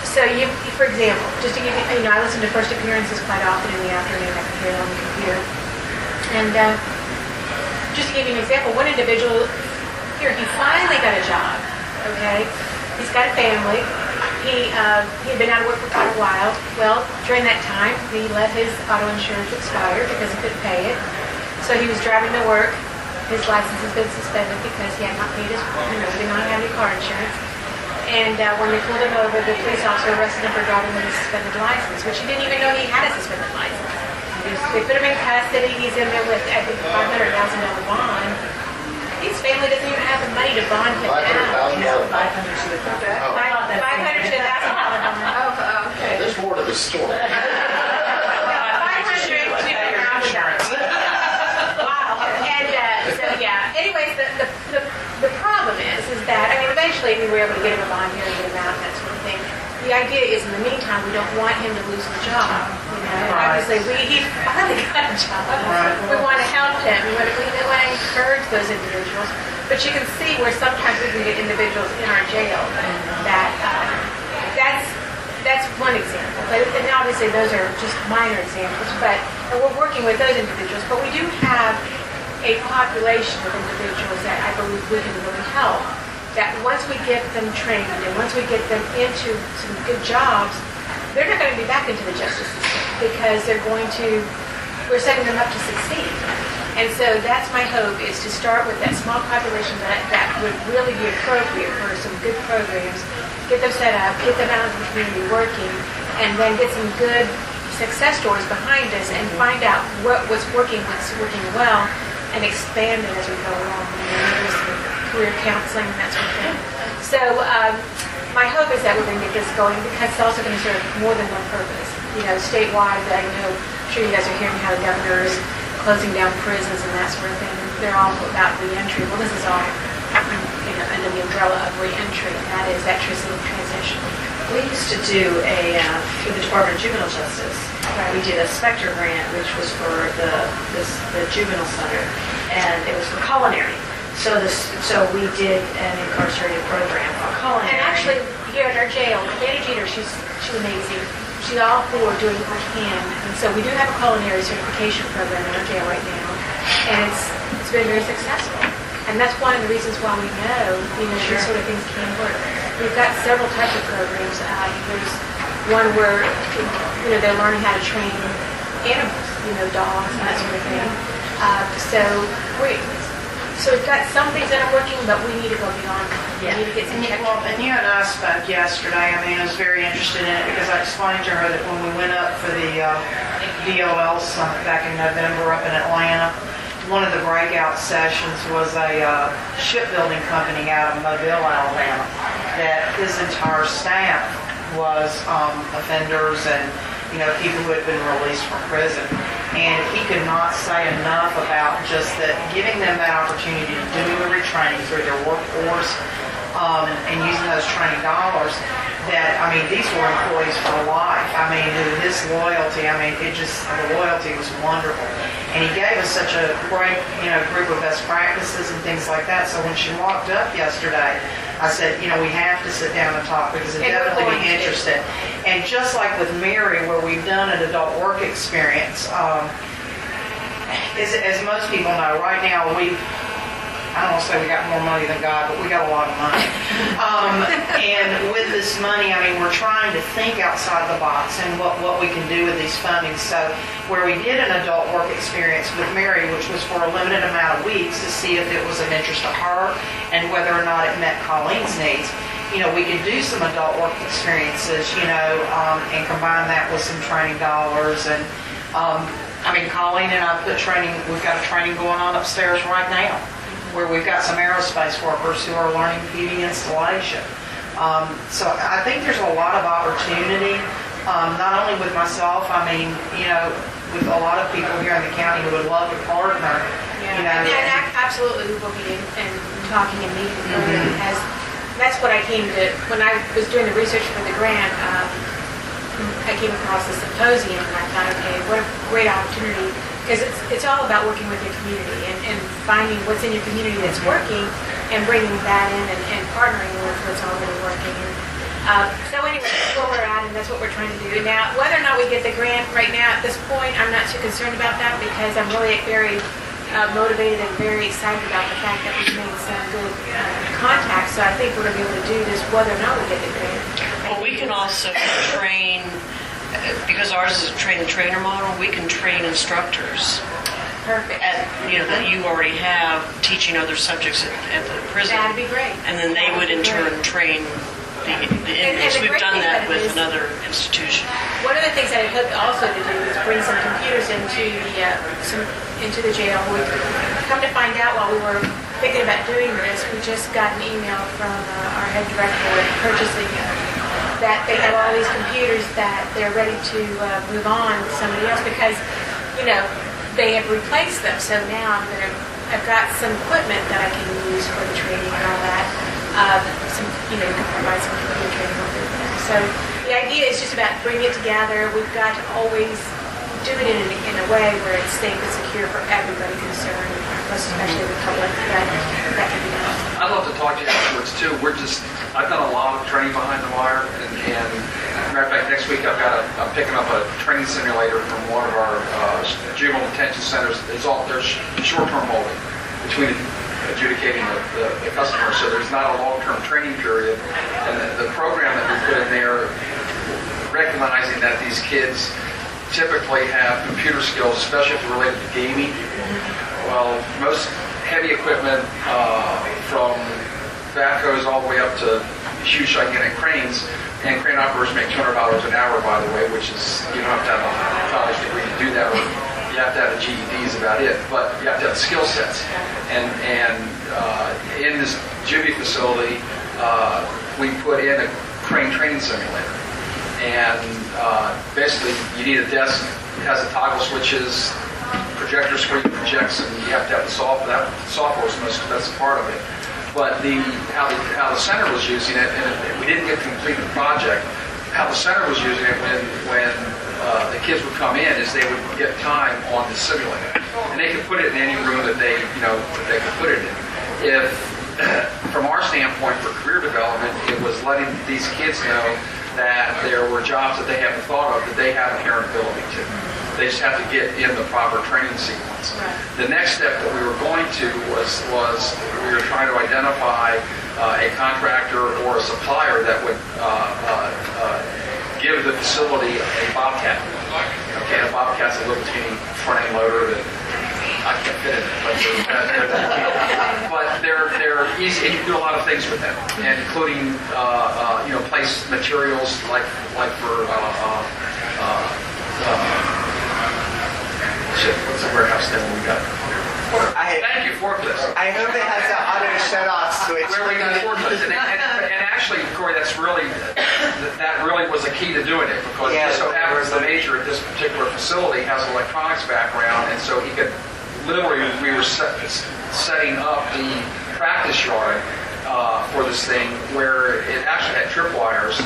So for example, just to give you, I listen to first appearances quite often in the afternoon. I can hear it on the computer. And just to give you an example, one individual here, he finally got a job, okay? He's got a family. He had been out of work for quite a while. Well, during that time, he let his auto insurance expire because he couldn't pay it. So he was driving to work. His license has been suspended because he had not paid his, he did not have any car insurance. And when they pulled him over, the police officer arrested him for driving with a suspended license, which he didn't even know he had a suspended license. They put him in custody. He's in there with, I think, $500,000 bond. His family doesn't even have the money to bond him out. $500,000. $500 to $1,000 bond. Oh, okay. There's more to the story. $500 to $1,000. Wow. And so yeah. Anyways, the problem is that eventually we were able to get him a bond here and get him out and that sort of thing. The idea is, in the meantime, we don't want him to lose the job. Obviously, he finally got a job. We want to help him. We want to encourage those individuals. But you can see where sometimes we can get individuals in our jail that's one example. And obviously, those are just minor examples. But we're working with those individuals. But we do have a population of individuals that I believe we can really help. That once we get them trained and once we get them into some good jobs, they're not going to be back into the justice system because we're setting them up to succeed. And so that's my hope, is to start with that small population that would really be appropriate for some good programs, get them set up, get them out in the community working, and then get some good success stories behind us and find out what's working well, and expand it as we go along. There's career counseling and that sort of thing. So my hope is that we're going to get this going because it's also going to serve more than one purpose. Statewide, I'm sure you guys are hearing how the governor is closing down prisons and that sort of thing. They're all about reentry. Well, this is all under the umbrella of reentry, and that is that transition. We used to do through the Department of Juvenile Justice, we did a Spectre grant, which was for the juvenile center, and it was for culinary. So we did an incarcerated program for culinary. And actually, here at our jail, Commander Jeter, she's amazing. She's all for doing what we can. And so we do have a culinary certification program in our jail right now, and it's been very successful. And that's one of the reasons why we know, these sort of things can work. We've got several types of programs. There's one where, they're learning how to train animals, dogs and that sort of thing. So we've got some things that are working, but we need to go beyond that. Yeah. We need to get some check. Well, and you and I spoke yesterday. I mean, I was very interested in it because I explained to her that when we went up for the DOL summit back in November up in Atlanta, one of the breakout sessions was a shipbuilding company out of Mobile, Alabama, that his entire staff was offenders and people who had been released from prison. And he could not say enough about just that giving them that opportunity to do the retraining through their workforce and using those training dollars, that, I mean, these were employees for life. I mean, his loyalty, the loyalty was wonderful. And he gave us such a great, group of best practices and things like that. So when she walked up yesterday, I said, we have to sit down and talk because it'd definitely be interested. And just like with Mary, where we've done an adult work experience, as most people know, right now I don't want to say we got more money than God, but we got a lot of money. And with this money, we're trying to think outside the box and what we can do with these fundings. So where we did an adult work experience with Mary, which was for a limited amount of weeks to see if it was of interest to her and whether or not it met Colleen's needs, we could do some adult work experiences, and combine that with some training dollars. And Colleen and I we've got a training going on upstairs right now, where we've got some aerospace workers who are learning PD installation. So I think there's a lot of opportunity, not only with myself, with a lot of people here in the county who would love to partner. Absolutely, we will be and talking and meeting with her. That's what I came to, when I was doing the research for the grant, I came across the Symposium and I thought, okay, what a great opportunity. Because it's all about working with your community and finding what's in your community that's working and bringing that in and partnering with what's already working. So anyway, that's where we're at and that's what we're trying to do. Now, whether or not we get the grant right now at this point, I'm not too concerned about that because I'm really very motivated and very excited about the fact that we've made some good contacts. So I think we're going to be able to do this whether or not we get the grant. Well, we can also train. Because ours is a train-the-trainer model, we can train instructors. Perfect. That you already have teaching other subjects at the prison. That'd be great. And then they would in turn train the inmates. We've done that with another institution. One of the things that I hope also to do is bring some computers into the jail. We come to find out while we were thinking about doing this, we just got an email from our head director of purchasing that they have all these computers that they're ready to move on to somebody else because, they have replaced them. So now I've got some equipment that I can use for the training and all that. You can provide some computer training over there. So the idea is just about bringing it together. We've got to always do it in a way where it's safe and secure for everybody concerned, especially the public. That can be done. I'd love to talk to you afterwards too. I've done a lot of training behind the wire, and matter of fact, next week I'm picking up a training simulator from one of our juvenile detention centers. There's short-term holding between adjudicating the customer, so there's not a long-term training period. And the program that we put in there, recognizing that these kids typically have computer skills, especially if they're related to gaming. Well, most heavy equipment from backhoes all the way up to huge gigantic cranes, and crane operators make $200 an hour, by the way, which is, you don't have to have a college degree to do that, or you have to have a GED is about it, but you have to have skill sets. And in this juvie facility, we put in a crane training simulator. And basically, you need a desk that has the toggle switches, projector screen projects, and you have to have the software. That software is the most expensive part of it. But how the center was using it, and we didn't get to complete the project. How the center was using it when the kids would come in is they would get time on the simulator, and they could put it in any room that they could put it in. If from our standpoint for career development, it was letting these kids know that there were jobs that they haven't thought of that they have inherent ability to. They just have to get in the proper training sequence. Right. The next step that we were going to was we were trying to identify a contractor or a supplier that would give the facility a Bobcat. Okay, a Bobcat's a little teeny front end loader that I can't fit in it, but they're easy, and you can do a lot of things with them, and including place materials like for what's the warehouse thing we got? Thank you, forklifts. I hope it has an auto shut-off switch. Where we got forklifts, and actually, Corey, that really was a key to doing it, because it just so happens the major at this particular facility has an electronics background, and so he could literally, we were setting up the practice yard for this thing, where it actually had tripwires,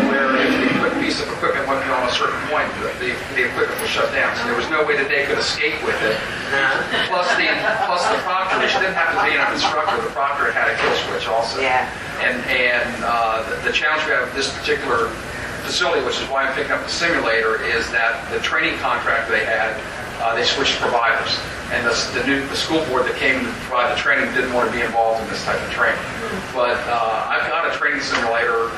where if the piece of equipment went beyond a certain point, the equipment was shut down. So there was no way that they could escape with it. Plus the proctor, which didn't have to be an instructor, the proctor had a kill switch also. Yeah. And the challenge we have with this particular facility, which is why I'm picking up the simulator, is that the training contract they had, they switched providers. And the school board that came to provide the training didn't want to be involved in this type of training. But I've got a training simulator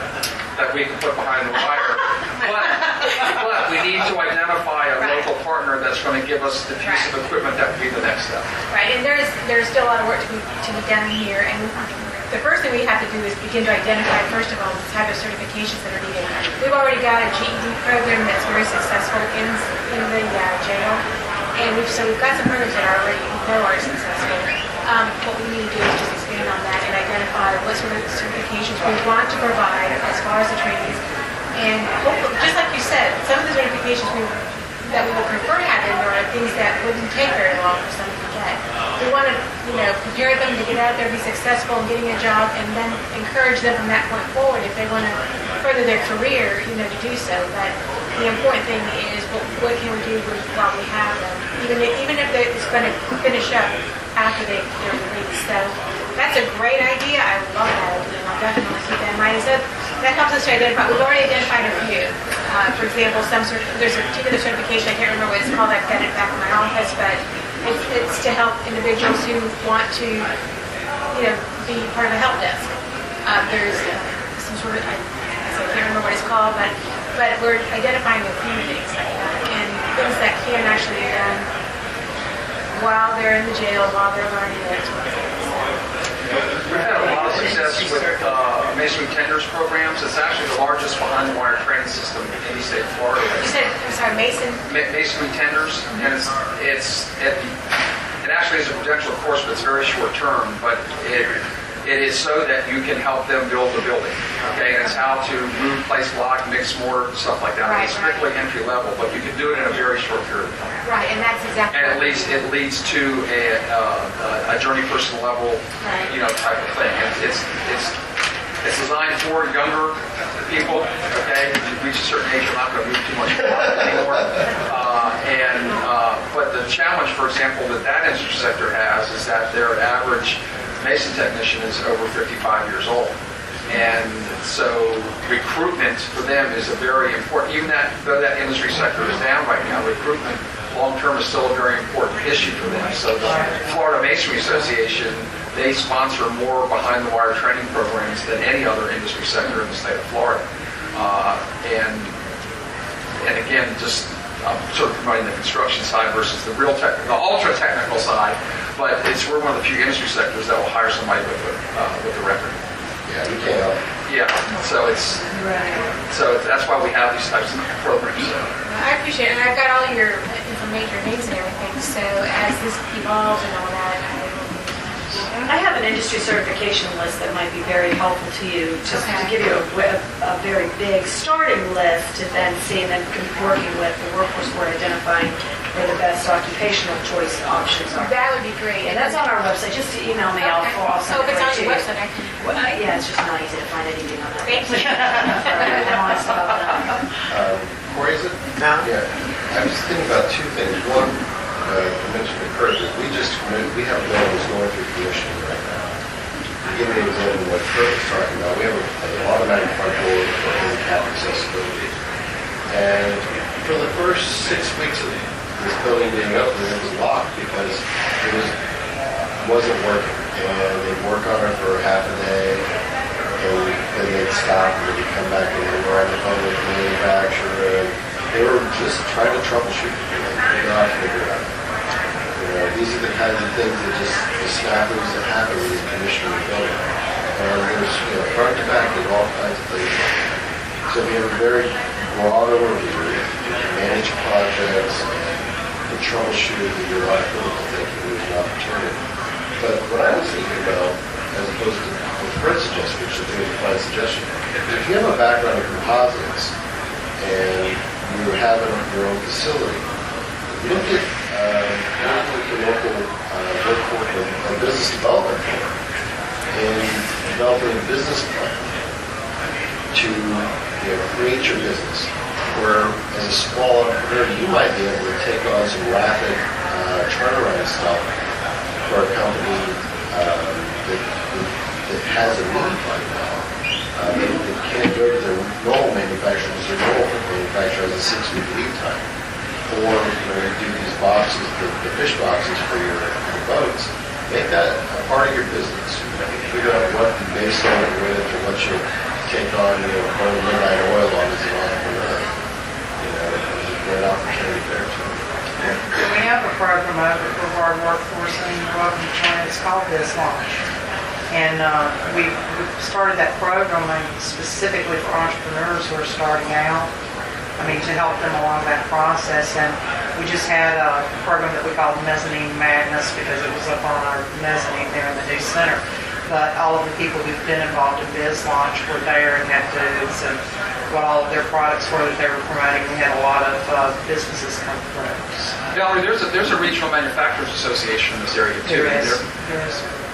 that we can put behind the wire. But we need to identify a local partner that's going to give us the piece of equipment that would be the next step. Right, and there's still a lot of work to be done here. And the first thing we have to do is begin to identify, first of all, the type of certifications that are needed. We've already got a GED program that's very successful in the jail. And we've got some programs that are successful. What we need to do is just expand on that and identify what sort of certifications we want to provide as far as the trainings. And hopefully, just like you said, some of the certifications that we would prefer having are things that wouldn't take very long for someone to get. We want to, prepare them to get out there, be successful in getting a job, and then encourage them from that point forward if they want to further their career, to do so. But the important thing is what can we do while we have them, even if it's going to finish up after they're released. So that's a great idea. I love that idea, and I'll definitely keep that in mind. So that helps us to identify. We've already identified a few. For example, there's a particular certification, I can't remember what it's called, I've got it back in my office, but it's to help individuals who want to, be part of the help desk. There's some sort of, I can't remember what it's called, but we're identifying a few things like that, and things that can actually be done while they're in the jail, while they're learning that sort of thing. We've had a lot of success with masonry tenders programs. It's actually the largest behind-the-wire training system in the state of Florida. You said, I'm sorry, Masonry tenders, and it actually is a credential course, but it's very short term. But it is so that you can help them build the building. Okay, and it's how to move, place, block, mix, mortar, stuff like that. Right, it's strictly entry level, but you can do it in a very short period of time. Right, and that's exactly. And it leads to a journey person level, type of thing. It's designed for younger people. Okay, if you reach a certain age, you're not going to move too much anymore. But the challenge, for example, that industry sector has is that their average mason technician is over 55 years old. And so recruitment for them is a very important, even though that industry sector is down right now, recruitment long-term is still a very important issue for them. So the Florida Masonry Association, they sponsor more behind-the-wire training programs than any other industry sector in the state of Florida. And again, just sort of promoting the construction side versus the real technical, the ultra-technical side, but we're one of the few industry sectors that will hire somebody with a record. Yeah, you can't. Yeah, so that's why we have these types of programs. I appreciate it, and I've got all your information, your names and everything, so as this evolves and all that, I have an industry certification list that might be very helpful to you, just to give you a very big starting list to then see, and then working with the workforce board identifying where the best occupational choice options are. that would be great. And that's on our website. Just email me. I'll send So if it it's on right to your you. website, I can. Well, yeah, it's just not easy to find anything on that. Thank you. Sorry, I'm honest about that. Corey, is it? No? Yeah. I was thinking about two things. One, you mentioned the curve. We have a bill that's going through commissioning right now. To give an example of what Kurt was talking about, we have an automatic front door for handicap accessibility. And for the first 6 weeks of this building being open, it was locked because it wasn't working. And they'd work on it for half a day, and then they'd stop, and they'd come back and they were on the phone with the manufacturer, and they were just trying to troubleshoot it, and figure out. These are the kinds of things that just, the snafus that happen when you commission a building. There's, front to back, there's all kinds of things. So if you have a very broad overview, you can manage projects, and troubleshoot, and do a lot of critical thinking with an opportunity. But what I was thinking about, as opposed to what Fred suggested, which I think is a fine suggestion, if you have a background in composites and you have your own facility, look at the local workforce and business development board in developing a business plan to create your business. Where as a small entrepreneur, you might be able to take on some rapid turnaround stuff for a company that has a need right now. That can't go to their normal manufacturers. Their normal manufacturer has a 6-week lead time. Or you do these boxes, the fish boxes for your boats. Make that a part of your business. Figure out what you base on it with, or what you take on, burning midnight oil on as an entrepreneur. There's a great opportunity there too. We have a program over for our workforce, and you're welcome to join it. It's called Biz Launch. And we started that program specifically for entrepreneurs who are starting out. To help them along that process. And we just had a program that we called Mezzanine Madness because it was up on our mezzanine there in the new center. But all of the people who've been involved in Biz Launch were there and had booths and what all of their products were that they were promoting. We had a lot of businesses come through. Valerie, there's a regional manufacturers association in this area too. There is.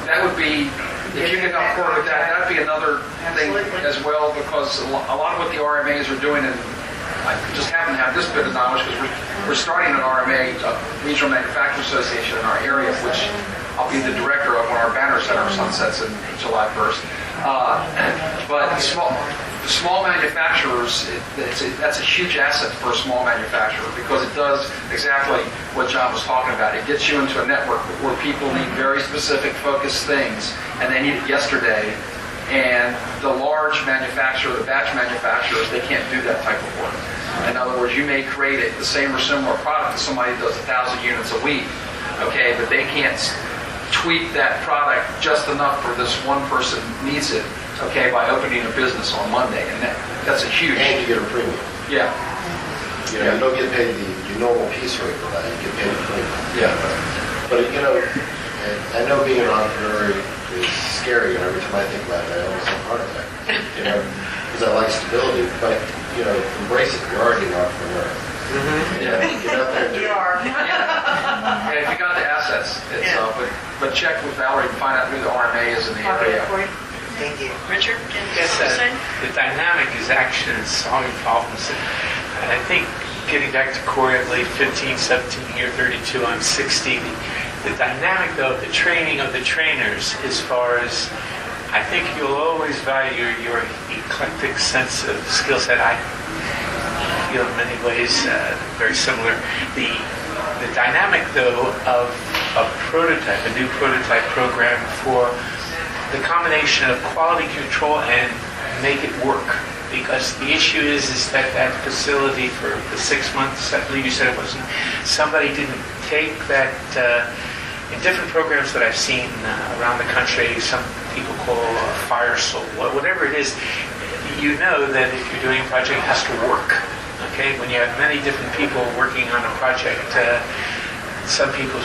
That would be, if you can afford with that, that'd be another thing as well, because a lot of what the RMAs are doing, and I just happen to have this bit of knowledge because we're starting an RMA, Regional Manufacturers Association in our area, which I'll be the director of when our banner center sunsets in July 1st. But the small manufacturers, that's a huge asset for a small manufacturer because it does exactly what John was talking about. It gets you into a network where people need very specific, focused things, and they need it yesterday. And the large manufacturer, the batch manufacturers, they can't do that type of work. In other words, you may create the same or similar product to somebody that does 1,000 units a week, okay, but they can't tweak that product just enough for this one person needs it, okay, by opening a business on Monday. And that's a huge... And you get a premium. Yeah. You don't get paid the normal piece rate for that. You get paid a premium. Yeah. But, I know being an entrepreneur is scary, and every time I think about it, I almost have a heart attack, because I like stability, but, embrace it. You're already an entrepreneur. Mm-hmm. Get out there and do it. You are. Yeah, if you got the assets, but check with Valerie and find out who the RMA is in the area. Thank you. Richard, Yes, something to say? the dynamic is action and solving problems. And I think getting back to Corey, I'm late 15, 17, year 32, I'm 60. The dynamic, though, of the training of the trainers, as far as I think you'll always value your eclectic sense of skill set. I feel in many ways very similar. The dynamic, though, of a prototype, a new prototype program for the combination of quality control and make it work. Because the issue is that facility for the 6 months, I believe you said it wasn't, somebody didn't take that, in different programs that I've seen around the country, some people call fire soul, whatever it is, that if you're doing a project, it has to work. Okay, when you have many different people working on a project, some people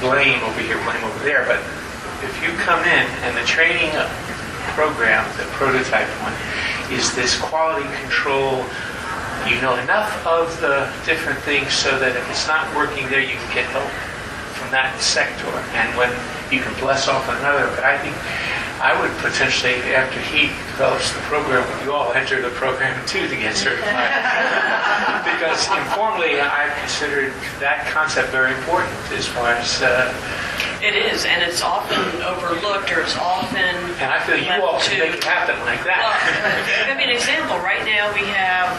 blame over here, blame over there, but if you come in and the training program, the prototype one, is this quality control, enough of the different things so that if it's not working there, you can get help from that sector, and when you can bless off another. But I think I would potentially, after he develops the program with you all, enter the program too to get certified. Because informally, I've considered that concept very important as far as... It is, and it's often overlooked, or it's often... And I feel you all should make it happen like that. Well, an example. Right now we have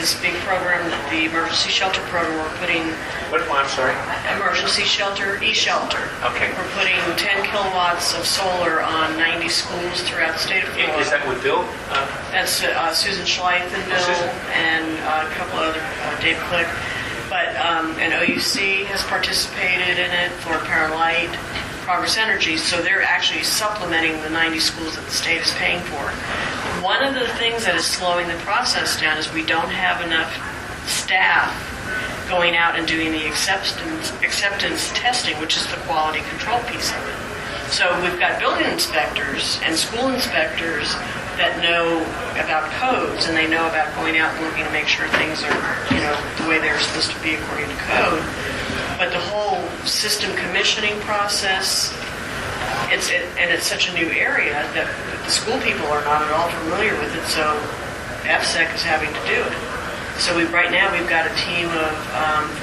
this big program, the emergency shelter program. We're putting... What? I'm sorry? Emergency shelter, e-shelter. Okay. We're putting 10 kilowatts of solar on 90 schools throughout the state of Florida. Is that with Bill? That's Susan Schleith and Bill, and a couple other, Dave Click. But and OUC has participated in it, Florida Power and Light, Progress Energy, so they're actually supplementing the 90 schools that the state is paying for. One of the things that is slowing the process down is we don't have enough staff going out and doing the acceptance testing, which is the quality control piece of it. So we've got building inspectors and school inspectors that know about codes, and they know about going out and looking to make sure things are, the way they're supposed to be according to code. But the whole system commissioning process, it's such a new area that the school people are not at all familiar with it, so FSEC is having to do it. So right now we've got a team of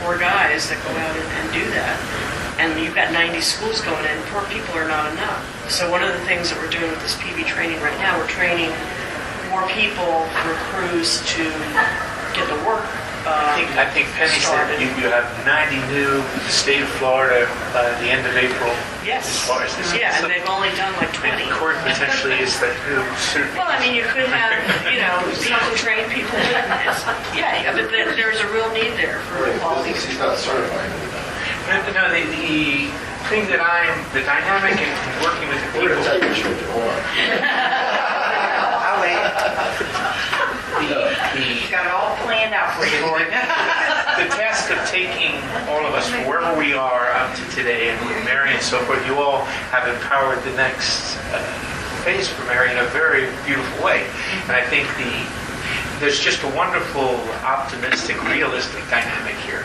4 guys that go out and do that. And you've got 90 schools going in, 4 people are not enough. So one of the things that we're doing with this PV training right now, we're training more people for crews to get the work I think Penny said you have 90 new in the state of Florida by the end of April. Yes. As far as this yeah, and they've only done like 20. And Corey potentially is that new. Well, I mean, you could have, people train people. Yeah, but there's a real need there for quality. He's not certified. No, the thing that the dynamic in working with the people. We're going to tell you what you're doing. Hold on. I'll wait. He's got it all planned out for you, Lord. The task of taking all of us from wherever we are up to today, and with Mary and so forth, you all have empowered the next phase for Mary in a very beautiful way. And I think there's just a wonderful, optimistic, realistic dynamic here.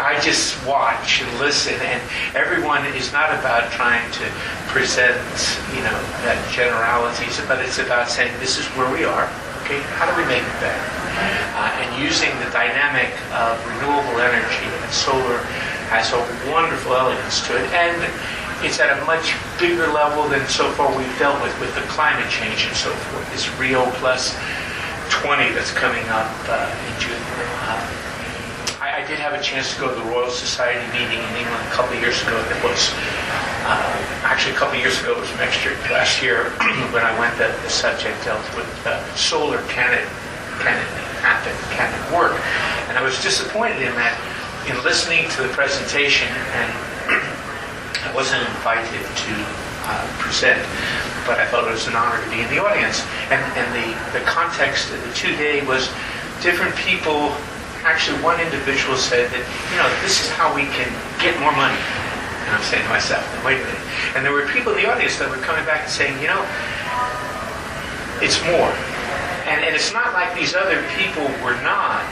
I just watch and listen, and everyone is not about trying to present, that generalities, but it's about saying, this is where we are. Okay, how do we make it better? And using the dynamic of renewable energy, and solar has a wonderful elegance to it, and it's at a much bigger level than so far we've dealt with the climate change and so forth. This Rio Plus 20 that's coming up in June. I did have a chance to go to the Royal Society meeting in England a couple of years ago. It was actually a couple of years ago. It was last year when I went. The subject dealt with solar. Can it happen? Can it work? And I was disappointed in that. In listening to the presentation, and I wasn't invited to present, but I thought it was an honor to be in the audience. And the context of the 2-day was different people. Actually, one individual said that, this is how we can get more money. And I'm saying to myself, wait a minute. And there were people in the audience that were coming back and saying, it's more. And it's not like these other people were not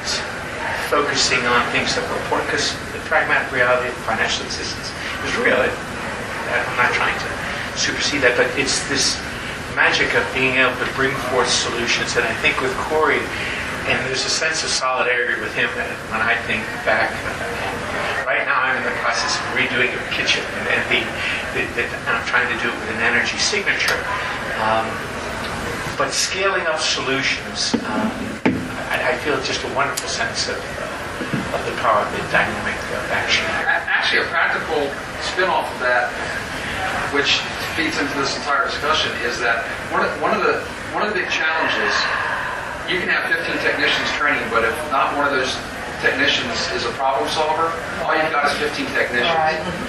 focusing on things that were important, because the pragmatic reality of financial assistance is real. I'm not trying to supersede that, but it's this magic of being able to bring forth solutions. And I think with Corey, and there's a sense of solidarity with him when I think back. Right now I'm in the process of redoing a kitchen, and I'm trying to do it with an energy signature. But scaling up solutions, I feel just a wonderful sense of the power of the dynamic of action. Actually, a practical spin-off of that, which feeds into this entire discussion, is that one of the big challenges. You can have 15 technicians training, but if not one of those technicians is a problem solver, all you've got is 15 technicians.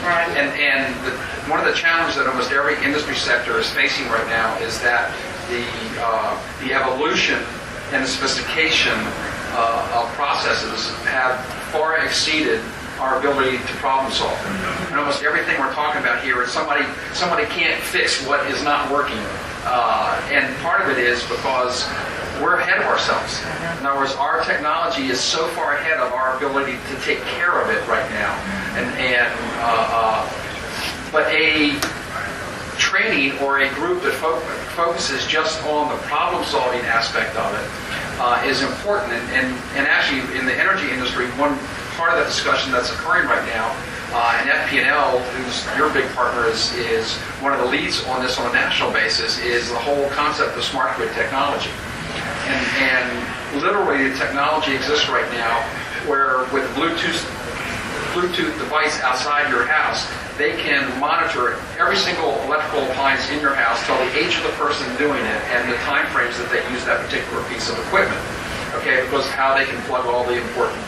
Right. And one of the challenges that almost every industry sector is facing right now is that the evolution and the sophistication of processes have far exceeded our ability to problem solve. And almost everything we're talking about here is somebody can't fix what is not working. And part of it is because we're ahead of ourselves. In other words, our technology is so far ahead of our ability to take care of it right now. But a training or a group that focuses just on the problem-solving aspect of it is important. And actually, in the energy industry, one part of that discussion that's occurring right now, and FP&L, who's your big partner, is one of the leads on this on a national basis, is the whole concept of smart grid technology. And literally the technology exists right now where with Bluetooth device outside your house, they can monitor every single electrical appliance in your house, tell the age of the person doing it, and the time frames that they use that particular piece of equipment. Okay, because of how they can plug all the important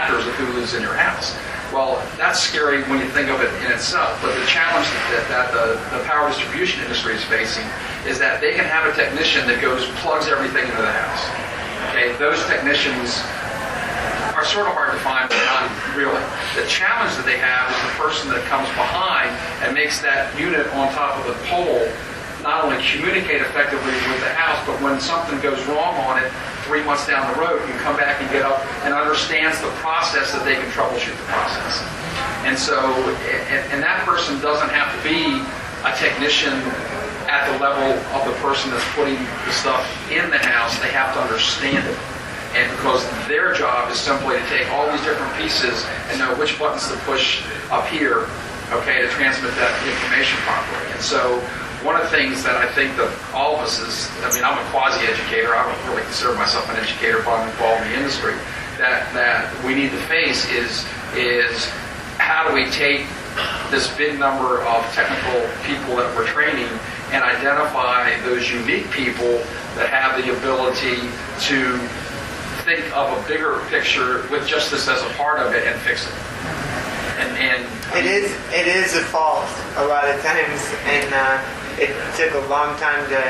factors of who lives in your house. Well, that's scary when you think of it in itself, but the challenge that the power distribution industry is facing is that they can have a technician that plugs everything into the house. Okay, those technicians are sort of hard to find, but not really. The challenge that they have is the person that comes behind and makes that unit on top of the pole not only communicate effectively with the house, but when something goes wrong on it 3 months down the road, you come back and get up and understands the process that they can troubleshoot the process. And so, and that person doesn't have to be a technician at the level of the person that's putting the stuff in the house. They have to understand it. And because their job is simply to take all these different pieces and know which buttons to push up here, okay, to transmit that information properly. And so one of the things that I think that all of us is, I mean, I'm a quasi-educator. I don't really consider myself an educator, but I'm involved in the industry. That we need to face is how do we take this big number of technical people that we're training and identify those unique people that have the ability to think of a bigger picture with just this as a part of it and fix it. And it is a fault a lot of times, and it took a long time to.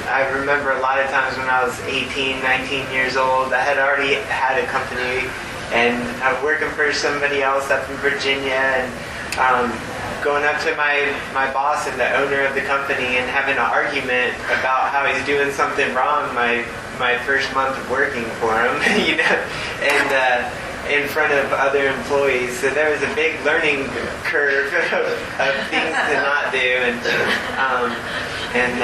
I remember a lot of times when I was 18, 19 years old, I had already had a company, and I was working for somebody else up in Virginia, and going up to my boss and the owner of the company and having an argument about how he's doing something wrong my first month of working for him, you know, and in front of other employees. So there was a big learning curve of things to not do, and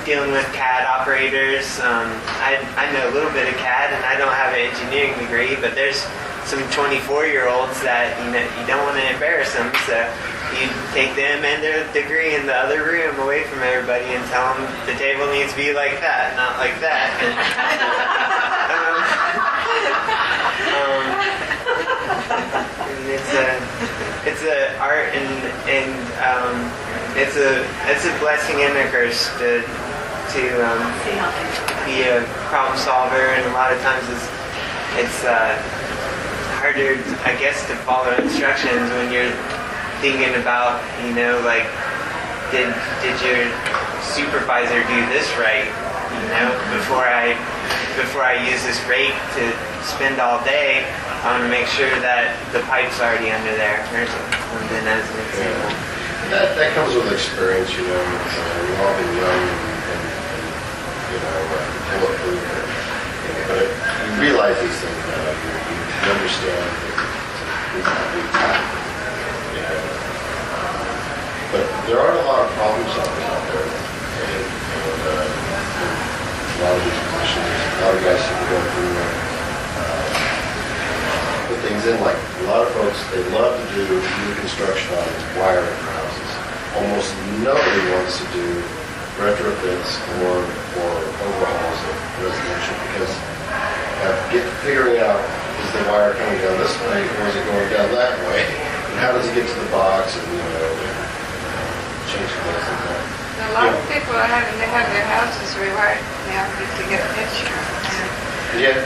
dealing with CAD operators. I know a little bit of CAD, and I don't have an engineering degree, but there's some 24-year-olds that you don't want to embarrass them, so you take them and their degree in the other room away from everybody and tell them the table needs to be like that, not like that. And it's a art, and it's a blessing and a curse to be a problem solver, and a lot of times it's harder, I guess, to follow instructions when you're thinking about, like, did your supervisor do this right? Before I use this rake to spend all day, I want to make sure that the pipe's already under there. Or something as an example. That comes with experience, we've all been young and bulletproof. But you realize these things now. You understand that but there aren't a lot of problem solvers out there. And a lot of these positions, a lot of guys who go through put things in, like a lot of folks, they love to do new construction on wiring houses. Almost nobody wants to do retrofits or overhauls of residential, because figuring out, is the wire coming down this way or is it going down that way? And how does it get to the box? And change things like that. A lot of people are having to have their houses rewired now to get insurance. Yeah.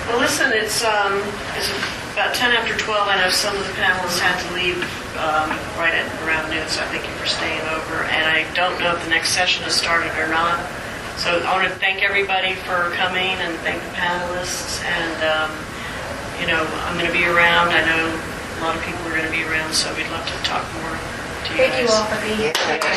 Well, listen, it's about 10 after 12. I know some of the panelists had to leave right at around noon, so I thank you for staying over. And I don't know if the next session has started or not. So I want to thank everybody for coming and thank the panelists. And, I'm going to be around. I know a lot of people are going to be around, so we'd love to talk more to you guys. Thank you all for being here. Thank you.